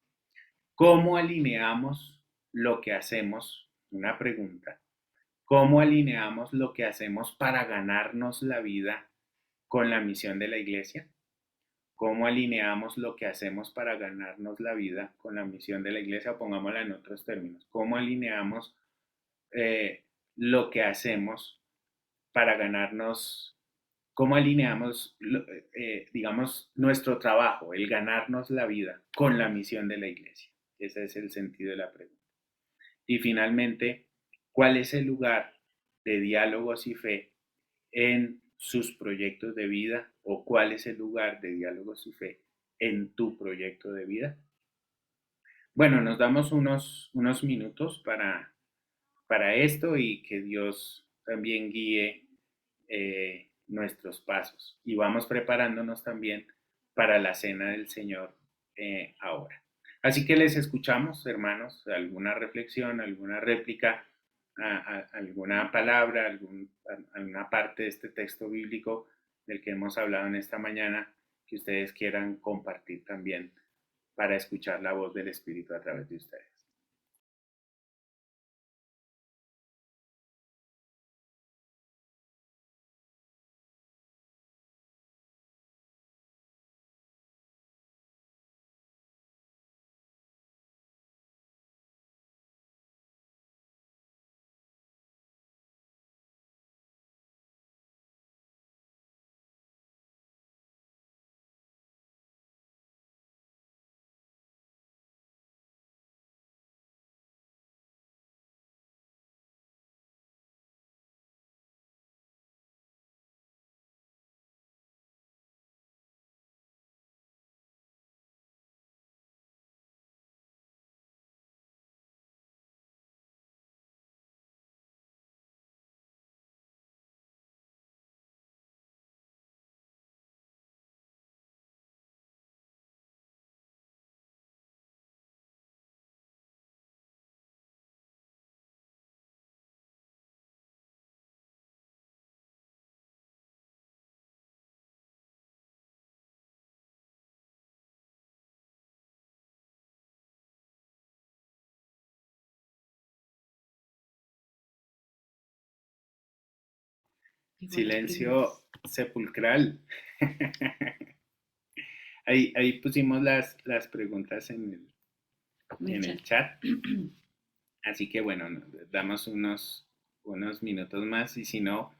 ¿Cómo alineamos lo que hacemos? Una pregunta. ¿Cómo alineamos lo que hacemos para ganarnos la vida con la misión de la iglesia? ¿Cómo alineamos lo que hacemos para ganarnos la vida con la misión de la iglesia? Pongámosla en otros términos. ¿Cómo alineamos lo que hacemos para ganarnos, cómo alineamos, digamos, nuestro trabajo, el ganarnos la vida con la misión de la iglesia? Ese es el sentido de la pregunta. Y finalmente, ¿cuál es el lugar de diálogos y fe en sus proyectos de vida o cuál es el lugar de diálogos y fe en tu proyecto de vida? Bueno, nos damos unos minutos para esto y que Dios también guíe nuestros pasos. Y vamos preparándonos también para la cena del Señor ahora. Así que les escuchamos, hermanos, alguna reflexión, alguna réplica, alguna palabra, alguna parte de este texto bíblico del que hemos hablado en esta mañana que ustedes quieran compartir también para escuchar la voz del Espíritu a través de ustedes. Silencio sepulcral. Ahí pusimos las preguntas en el chat. Así que bueno, damos unos minutos más y si no,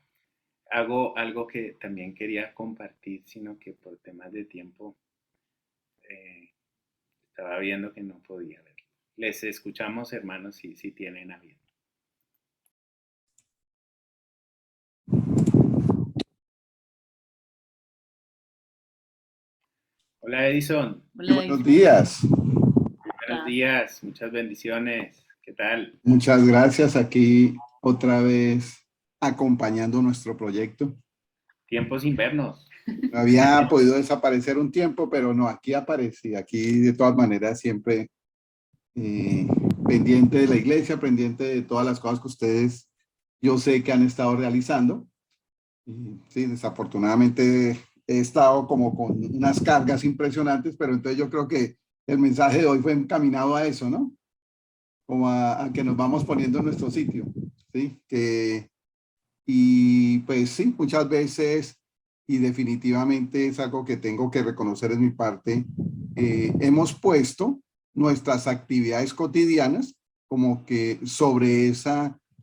hago algo que también quería compartir, sino que por temas de tiempo eh, estaba viendo que no podía verlo. Les escuchamos, hermanos, si tienen a bien. Hola Edison. Hola, buenos días. Buenos días, muchas bendiciones. ¿Qué tal? Muchas gracias. Aquí otra vez acompañando nuestro proyecto. Tiempos invernos. Había podido desaparecer un tiempo, pero no, aquí aparecí. Aquí de todas maneras siempre pendiente de la iglesia, pendiente de todas las cosas que ustedes, yo sé que han estado realizando. Y, sí, desafortunadamente he estado como con unas cargas impresionantes, pero entonces yo creo que el mensaje de hoy fue encaminado a eso, ¿no? Como a que nos vamos poniendo en nuestro sitio, ¿sí? Y pues sí, muchas veces, y definitivamente es algo que tengo que reconocer en mi parte, hemos puesto nuestras actividades cotidianas como que sobre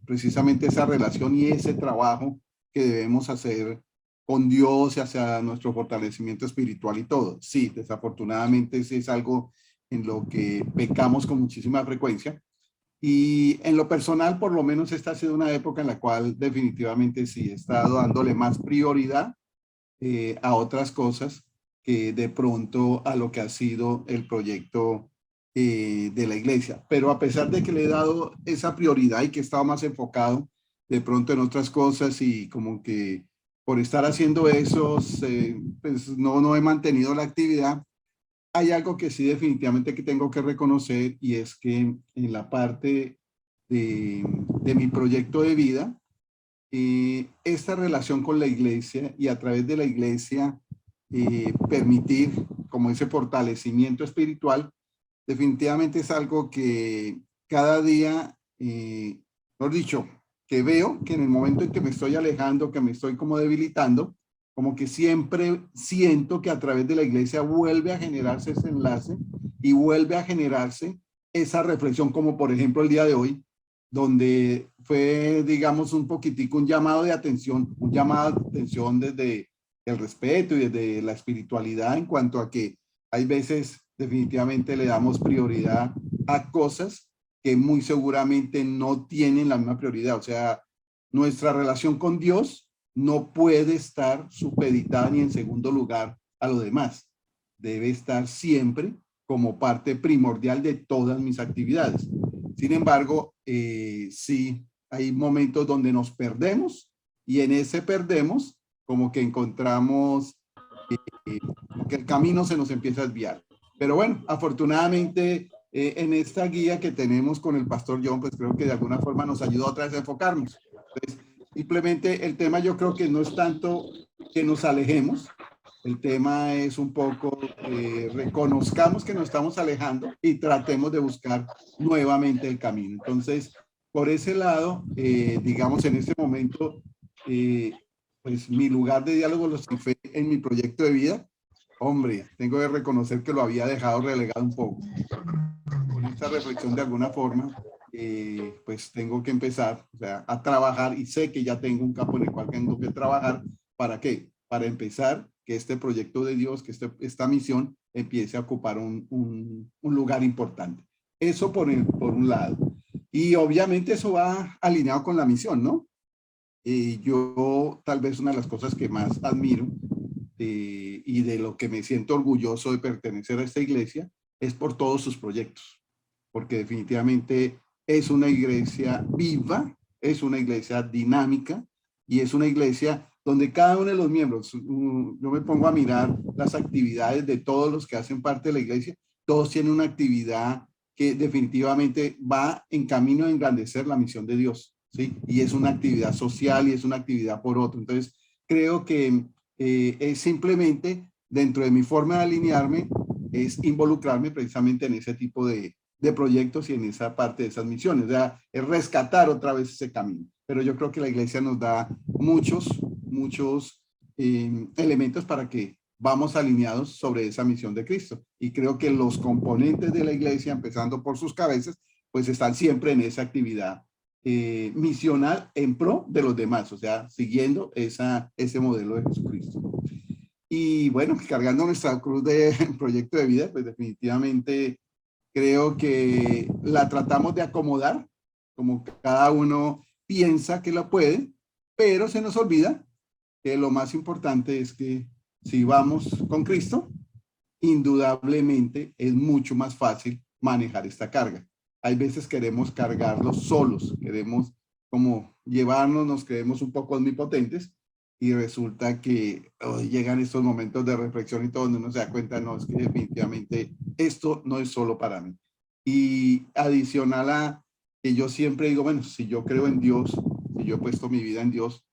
precisamente esa relación y ese trabajo que debemos hacer con Dios y hacia nuestro fortalecimiento espiritual y todo. Sí, desafortunadamente sí es algo en lo que pecamos con muchísima frecuencia. Y en lo personal, por lo menos esta ha sido una época en la cual definitivamente sí he estado dándole más prioridad a otras cosas que de pronto a lo que ha sido el proyecto de la iglesia. Pero a pesar de que le he dado esa prioridad y que he estado más enfocado de pronto en otras cosas y como que por estar haciendo eso, pues no he mantenido la actividad. Hay algo que sí definitivamente que tengo que reconocer y es que en la parte de mi proyecto de vida, esta relación con la iglesia y a través de la iglesia permitir como ese fortalecimiento espiritual, definitivamente es algo que cada día, mejor dicho, que veo que en el momento en que me estoy alejando, que me estoy como debilitando, como que siempre siento que a través de la iglesia vuelve a generarse ese enlace y vuelve a generarse esa reflexión, como por ejemplo el día de hoy, donde fue, digamos, un poquitico un llamado de atención, un llamado de atención desde el respeto y desde la espiritualidad en cuanto a que hay veces definitivamente le damos prioridad a cosas que muy seguramente no tienen la misma prioridad. O sea, nuestra relación con Dios no puede estar supeditada ni en segundo lugar a lo demás. debe estar siempre como parte primordial de todas mis actividades. Sin embargo, sí hay momentos donde nos perdemos y en ese perdemos como que encontramos como que el camino se nos empieza a desviar. Pero bueno, afortunadamente en esta guía que tenemos con el pastor John, pues creo que de alguna forma nos ayuda otra vez a enfocarnos. Entonces, simplemente el tema yo creo que no es tanto que nos alejemos, el tema es un poco reconozcamos que nos estamos alejando y tratemos de buscar nuevamente el camino. Entonces, por ese lado, digamos en este momento, pues mi lugar de diálogo lo fue en mi proyecto de vida. Hombre, tengo que reconocer que lo había dejado relegado un poco. Con esta reflexión de alguna forma, pues tengo que empezar, o sea, a trabajar y sé que ya tengo un campo en el cual tengo que trabajar. ¿Para qué? Para empezar que este proyecto de Dios, que esta misión empiece a ocupar un lugar importante. Eso por un lado. Y obviamente eso va alineado con la misión, ¿no? Yo tal vez una de las cosas que más admiro y de lo que me siento orgulloso de pertenecer a esta iglesia es por todos sus proyectos, porque definitivamente es una iglesia viva, es una iglesia dinámica y es una iglesia donde cada uno de los miembros, yo me pongo a mirar las actividades de todos los que hacen parte de la iglesia, todos tienen una actividad que definitivamente va en camino a engrandecer la misión de Dios, ¿sí? Y es una actividad social y es una actividad por otro. Entonces, creo que es simplemente dentro de mi forma de alinearme, es involucrarme precisamente en ese tipo de proyectos y en esa parte de esas misiones, o sea, es rescatar otra vez ese camino. Pero yo creo que la iglesia nos da muchos elementos para que vamos alineados sobre esa misión de Cristo. Y creo que los componentes de la iglesia, empezando por sus cabezas, pues están siempre en esa actividad misional en pro de los demás, o sea, siguiendo ese modelo de Jesucristo. Y bueno, cargando nuestra cruz de proyecto de vida, pues definitivamente creo que la tratamos de acomodar como cada uno piensa que la puede, pero se nos olvida que lo más importante es que si vamos con Cristo, indudablemente es mucho más fácil manejar esta carga. Hay veces queremos cargarlos solos, queremos como llevarnos, nos creemos un poco omnipotentes y resulta que llegan estos momentos de reflexión y todo donde uno se da cuenta, no, es que definitivamente esto no es solo para mí. Y adicional a que yo siempre digo, bueno, si yo creo en Dios, si yo he puesto mi vida en Dios,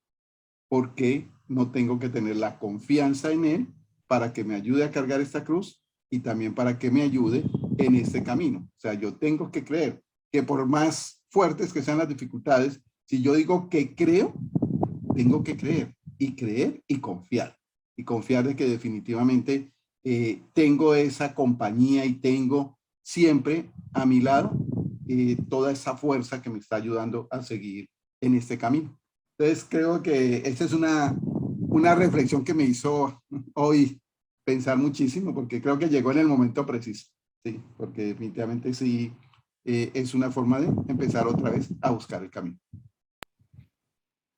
¿por qué no tengo que tener la confianza en Él para que me ayude a cargar esta cruz y también para que me ayude en este camino? O sea, yo tengo que creer que por más fuertes que sean las dificultades, si yo digo que creo, tengo que creer y confiar. Y confiar de que definitivamente tengo esa compañía y tengo siempre a mi lado toda esa fuerza que me está ayudando a seguir en este camino. Entonces creo que esta es una reflexión que me hizo hoy pensar muchísimo, porque creo que llegó en el momento preciso, sí, porque definitivamente sí es una forma de empezar otra vez a buscar el camino.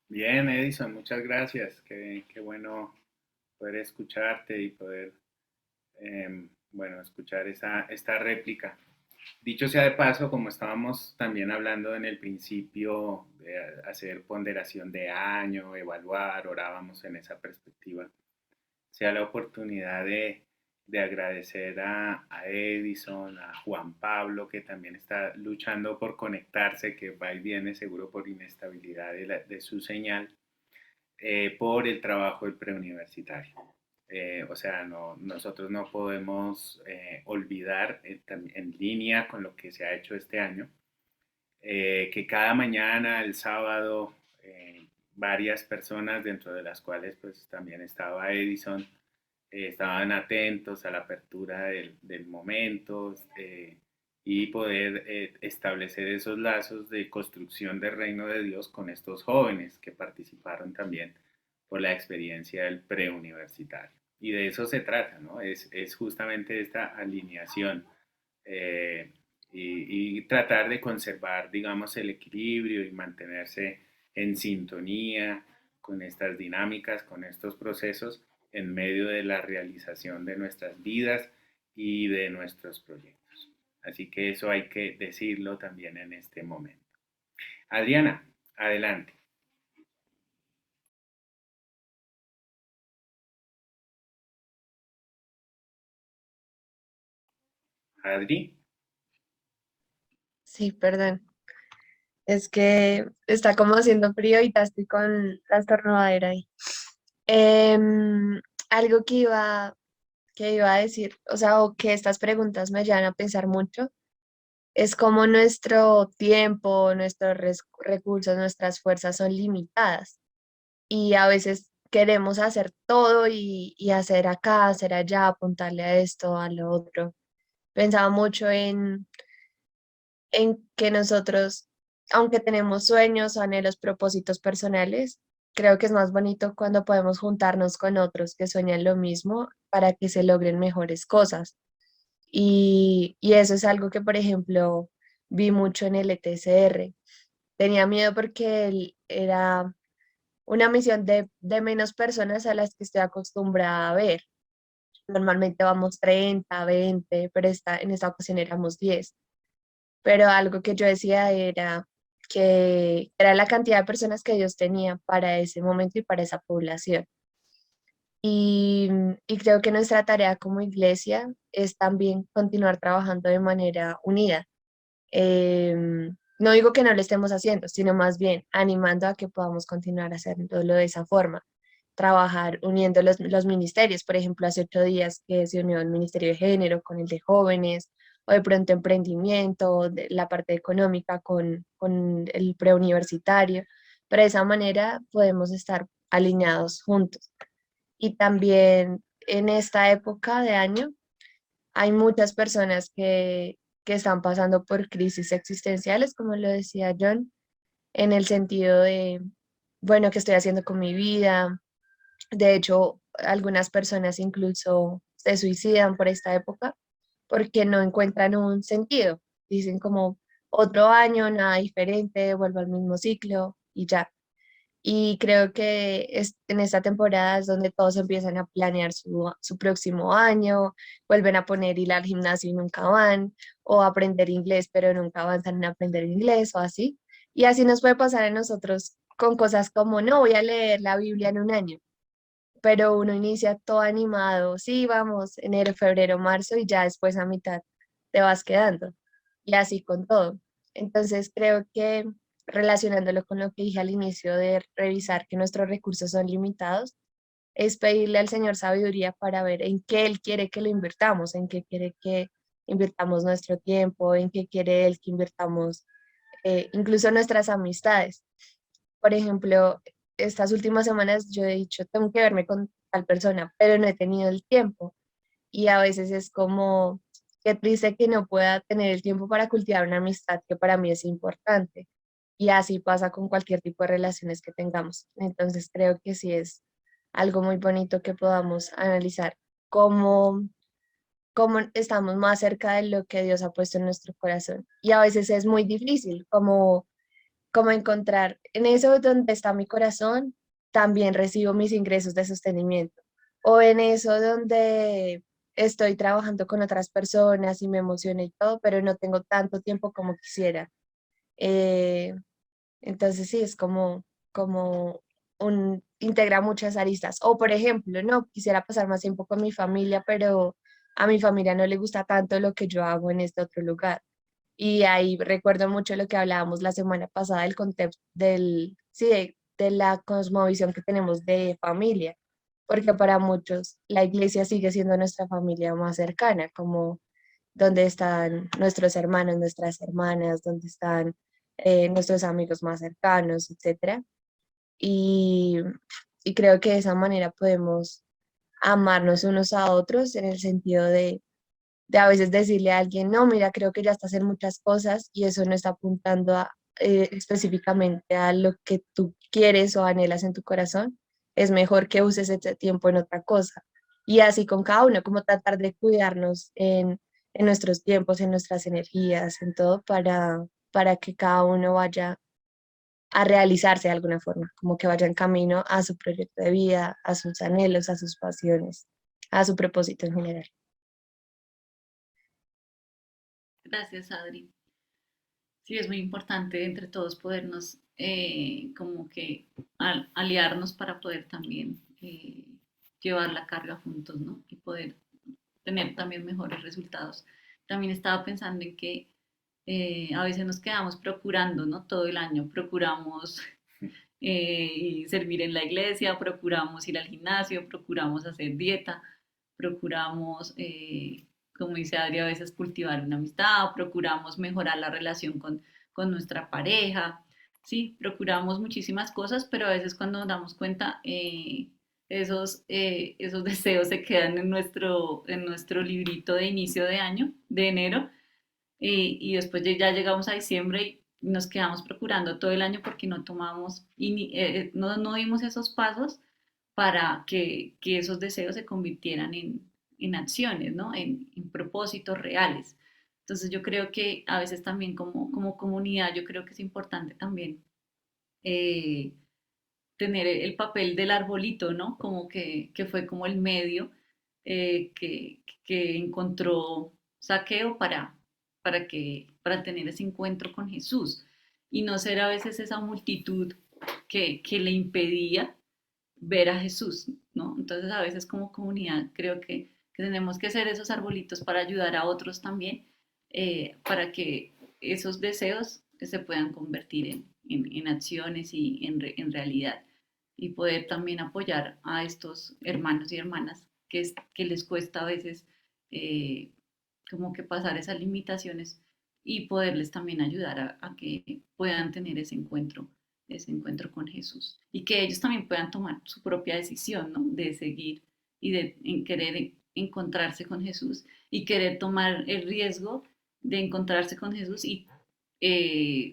Bien, Edison, muchas gracias. Qué bueno poder escucharte y poder, bueno, escuchar esta réplica. Dicho sea de paso, como estábamos también hablando en el principio de hacer ponderación de año, evaluar, orábamos en esa perspectiva, sea la oportunidad de agradecer a Edison, a Juan Pablo, que también está luchando por conectarse, que va y viene seguro por inestabilidad de su señal, por el trabajo del preuniversitario. O sea, nosotros no podemos olvidar en línea con lo que se ha hecho este año, que cada mañana, el sábado, varias personas, dentro de las cuales pues también estaba Edison, estaban atentos a la apertura del momento y poder establecer esos lazos de construcción del reino de Dios con estos jóvenes que participaron también por la experiencia del preuniversitario. Y de eso se trata, ¿no? Es justamente esta alineación eh, y tratar de conservar, digamos, el equilibrio y mantenerse en sintonía con estas dinámicas, con estos procesos, en medio de la realización de nuestras vidas y de nuestros proyectos. Así que eso hay que decirlo también en este momento. Adriana, adelante. Adri. Sí, perdón. Es que está como haciendo frío y ya estoy con la estornudadera ahí. Em, Algo que iba a decir, o sea, o que estas preguntas me llevan a pensar mucho, es cómo nuestro tiempo, nuestros recursos, nuestras fuerzas son limitadas. Y a veces queremos hacer todo y hacer acá, hacer allá, apuntarle a esto, a lo otro. Pensaba mucho en que nosotros, aunque tenemos sueños, anhelos, propósitos personales, creo que es más bonito cuando podemos juntarnos con otros que sueñan lo mismo para que se logren mejores cosas. Y eso es algo que, por ejemplo, vi mucho en el ETCR. Tenía miedo porque era una misión de menos personas a las que estoy acostumbrada a ver. Normalmente vamos 30 20 pero en esta ocasión éramos 10. Pero algo que yo decía era que era la cantidad de personas que Dios tenía para ese momento y para esa población. Y creo que nuestra tarea como iglesia es también continuar trabajando de manera unida. No digo que no lo estemos haciendo, sino más bien animando a que podamos continuar haciéndolo de esa forma. Trabajar uniendo los ministerios. Por ejemplo, hace 8 días que se unió el Ministerio de Género con el de jóvenes, o de pronto emprendimiento, la parte económica con el preuniversitario. Pero de esa manera podemos estar alineados juntos. Y también en esta época de año hay muchas personas que están pasando por crisis existenciales, como lo decía John, en el sentido de, bueno, ¿qué estoy haciendo con mi vida? De hecho, algunas personas incluso se suicidan por esta época porque no encuentran un sentido. Dicen como otro año, nada diferente, vuelvo al mismo ciclo y ya. Y creo que en esta temporada es donde todos empiezan a planear su próximo año, vuelven a poner ir al gimnasio y nunca van, o aprender inglés pero nunca avanzan en aprender inglés o así. Y así nos puede pasar a nosotros con cosas como, no, voy a leer la Biblia en un año, pero uno inicia todo animado, sí, vamos, enero, febrero, marzo, y ya después a mitad te vas quedando. Y así con todo. Entonces creo que relacionándolo con lo que dije al inicio de revisar que nuestros recursos son limitados, es pedirle al Señor sabiduría para ver en qué Él quiere que lo invirtamos, en qué quiere que invirtamos nuestro tiempo, en qué quiere Él que invirtamos incluso nuestras amistades. Por ejemplo, estas últimas semanas yo he dicho, tengo que verme con tal persona, pero no he tenido el tiempo. Y a veces es como, qué triste que no pueda tener el tiempo para cultivar una amistad que para mí es importante. Y así pasa con cualquier tipo de relaciones que tengamos. Entonces creo que sí es algo muy bonito que podamos analizar cómo, cómo estamos más cerca de lo que Dios ha puesto en nuestro corazón. Y a veces es muy difícil, como encontrar en eso donde está mi corazón, también recibo mis ingresos de sostenimiento. O en eso donde estoy trabajando con otras personas y me emociona y todo, pero no tengo tanto tiempo como quisiera. Eh, entonces sí, es como integra muchas aristas. O por ejemplo, no, quisiera pasar más tiempo con mi familia, pero a mi familia no le gusta tanto lo que yo hago en este otro lugar. Y ahí recuerdo mucho lo que hablábamos la semana pasada del contexto sí, de la cosmovisión que tenemos de familia, porque para muchos la iglesia sigue siendo nuestra familia más cercana, como donde están nuestros hermanos, nuestras hermanas, donde están nuestros amigos más cercanos, etcétera. Y, y creo que de esa manera podemos amarnos unos a otros en el sentido de a veces decirle a alguien, no, mira, creo que ya está haciendo muchas cosas y eso no está apuntando específicamente a lo que tú quieres o anhelas en tu corazón, es mejor que uses ese tiempo en otra cosa. Y así con cada uno, como tratar de cuidarnos en nuestros tiempos, en nuestras energías, en todo, para que cada uno vaya a realizarse de alguna forma, como que vaya en camino a su proyecto de vida, a sus anhelos, a sus pasiones, a su propósito en general. Gracias, Adri. Sí, es muy importante entre todos podernos como que aliarnos para poder también llevar la carga juntos, ¿no? Y poder tener también mejores resultados. También estaba pensando en que a veces nos quedamos procurando, ¿no? Todo el año procuramos servir en la iglesia, procuramos ir al gimnasio, procuramos hacer dieta, procuramos, como dice Adri, a veces cultivar una amistad, procuramos mejorar la relación con nuestra pareja, sí, procuramos muchísimas cosas, pero a veces cuando nos damos cuenta, esos deseos se quedan en nuestro librito de inicio de año, de enero, y después ya llegamos a diciembre y nos quedamos procurando todo el año porque no tomamos y no dimos esos pasos para que esos deseos se convirtieran en acciones, ¿no? En propósitos reales. Entonces yo creo que a veces también como comunidad, yo creo que es importante también eh, tener el papel del arbolito, ¿no? Como que fue como el medio que encontró Saqueo para tener ese encuentro con Jesús y no ser a veces esa multitud que le impedía ver a Jesús, ¿no? Entonces a veces como comunidad creo que tenemos que ser esos arbolitos para ayudar a otros también, para que esos deseos se puedan convertir en acciones y en realidad y poder también apoyar a estos hermanos y hermanas que les cuesta a veces eh, como que pasar esas limitaciones y poderles también ayudar a que puedan tener ese encuentro con Jesús y que ellos también puedan tomar su propia decisión, ¿no? De seguir y de querer encontrarse con Jesús y querer tomar el riesgo de encontrarse con Jesús y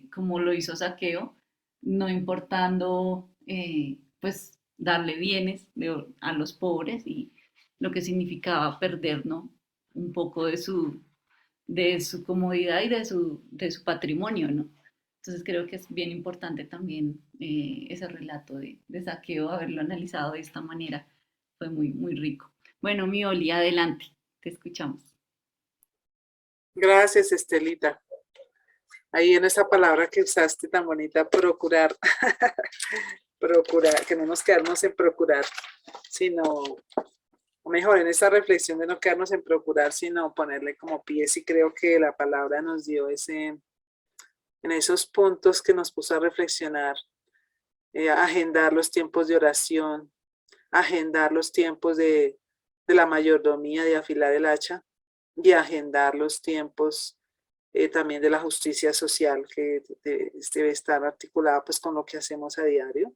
como lo hizo Saqueo, no importando pues darle bienes a los pobres y lo que significaba perder, ¿no? Un poco de su comodidad y de su patrimonio, ¿no? Entonces creo que es bien importante también ese relato de Saqueo, haberlo analizado de esta manera, fue muy rico. Bueno, Mioli, adelante, te escuchamos. Gracias, Estelita. Ahí en esa palabra que usaste tan bonita, procurar, procurar, que no nos quedamos en procurar, sino, o mejor, en esa reflexión de no quedarnos en procurar, sino ponerle como pies, y creo que la palabra nos dio en esos puntos que nos puso a reflexionar, agendar los tiempos de oración, agendar los tiempos de la mayordomía, de afilar el hacha, y agendar los tiempos también de la justicia social, que debe estar articulada pues con lo que hacemos a diario,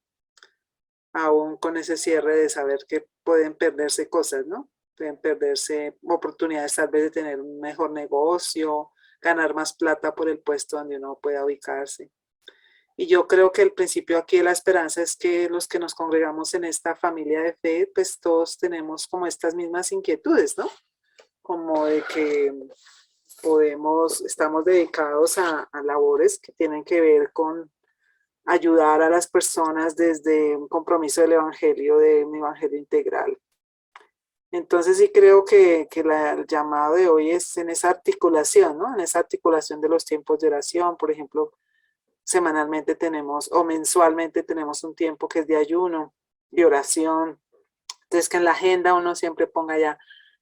aún con ese cierre de saber que pueden perderse cosas, ¿no? Pueden perderse oportunidades tal vez de tener un mejor negocio, ganar más plata por el puesto donde uno pueda ubicarse. Y yo creo que el principio aquí de la esperanza es que los que nos congregamos en esta familia de fe, pues todos tenemos como estas mismas inquietudes, ¿no? Como de que estamos dedicados a labores que tienen que ver con ayudar a las personas desde un compromiso del evangelio, de un evangelio integral. Entonces sí creo que el llamado de hoy es en esa articulación, ¿no? En esa articulación de los tiempos de oración. Por ejemplo, semanalmente tenemos o mensualmente tenemos un tiempo que es de ayuno y oración. Entonces que en la agenda uno siempre ponga ya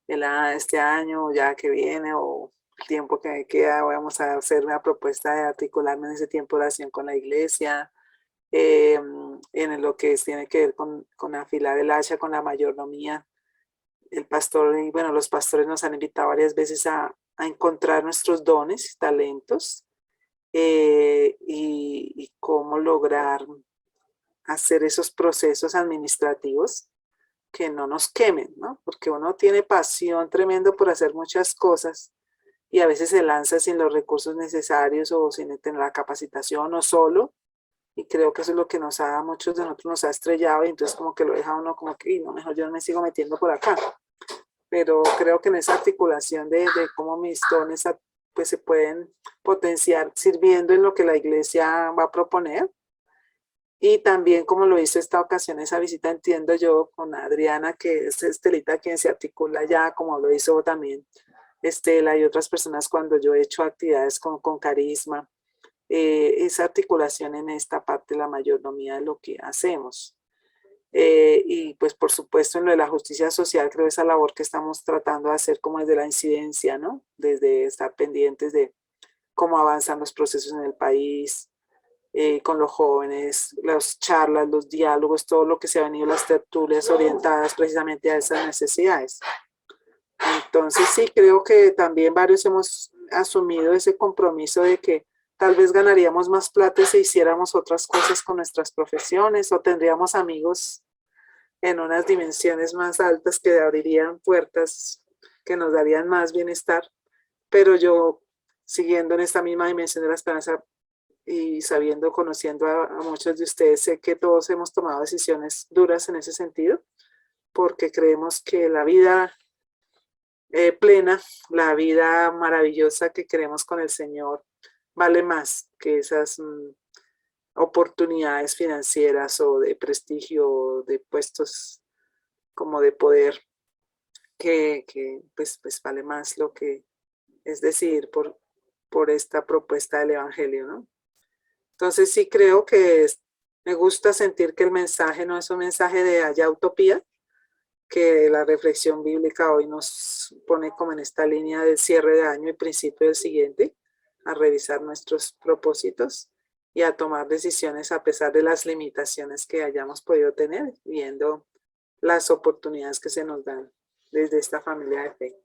este año, ya que viene, o el tiempo que me queda, vamos a hacer una propuesta de articularme en ese tiempo de oración con la iglesia, en lo que tiene que ver con afilar el hacha, con la mayordomía. El pastor, y bueno, los pastores nos han invitado varias veces a encontrar nuestros dones y talentos, y cómo lograr hacer esos procesos administrativos que no nos quemen, ¿no? Porque uno tiene pasión tremendo por hacer muchas cosas y a veces se lanza sin los recursos necesarios o sin tener la capacitación o solo, y creo que eso es lo que a muchos de nosotros nos ha estrellado, y entonces como que lo deja uno como que, no, mejor yo no me sigo metiendo por acá. Pero creo que en esa articulación de cómo mis dones pues se pueden potenciar sirviendo en lo que la iglesia va a proponer, Y también, como lo hizo esta ocasión, esa visita, entiendo yo, con Adriana, que es Estelita quien se articula ya, como lo hizo también Estela y otras personas cuando yo he hecho actividades con Carisma, esa articulación en esta parte, la mayordomía de lo que hacemos. Y pues por supuesto en lo de la justicia social, creo esa labor que estamos tratando de hacer como desde la incidencia, ¿no? Desde estar pendientes de cómo avanzan los procesos en el país, con los jóvenes, las charlas, los diálogos, todo lo que se ha venido, las tertulias orientadas precisamente a esas necesidades. Entonces sí, creo que también varios hemos asumido ese compromiso de que tal vez ganaríamos más plata si hiciéramos otras cosas con nuestras profesiones o tendríamos amigos en unas dimensiones más altas que abrirían puertas que nos darían más bienestar. Pero yo, siguiendo en esta misma dimensión de la esperanza y sabiendo, conociendo a muchos de ustedes, sé que todos hemos tomado decisiones duras en ese sentido, porque creemos que la vida plena, la vida maravillosa que queremos con el Señor, vale más que esas oportunidades financieras o de prestigio o de puestos como de poder, que pues vale más lo que es decidir por esta propuesta del Evangelio, ¿no? Entonces sí creo que me gusta sentir que el mensaje no es un mensaje de haya utopía, que la reflexión bíblica hoy nos pone como en esta línea del cierre de año y principio del siguiente, a revisar nuestros propósitos y a tomar decisiones a pesar de las limitaciones que hayamos podido tener, viendo las oportunidades que se nos dan desde esta familia de fe.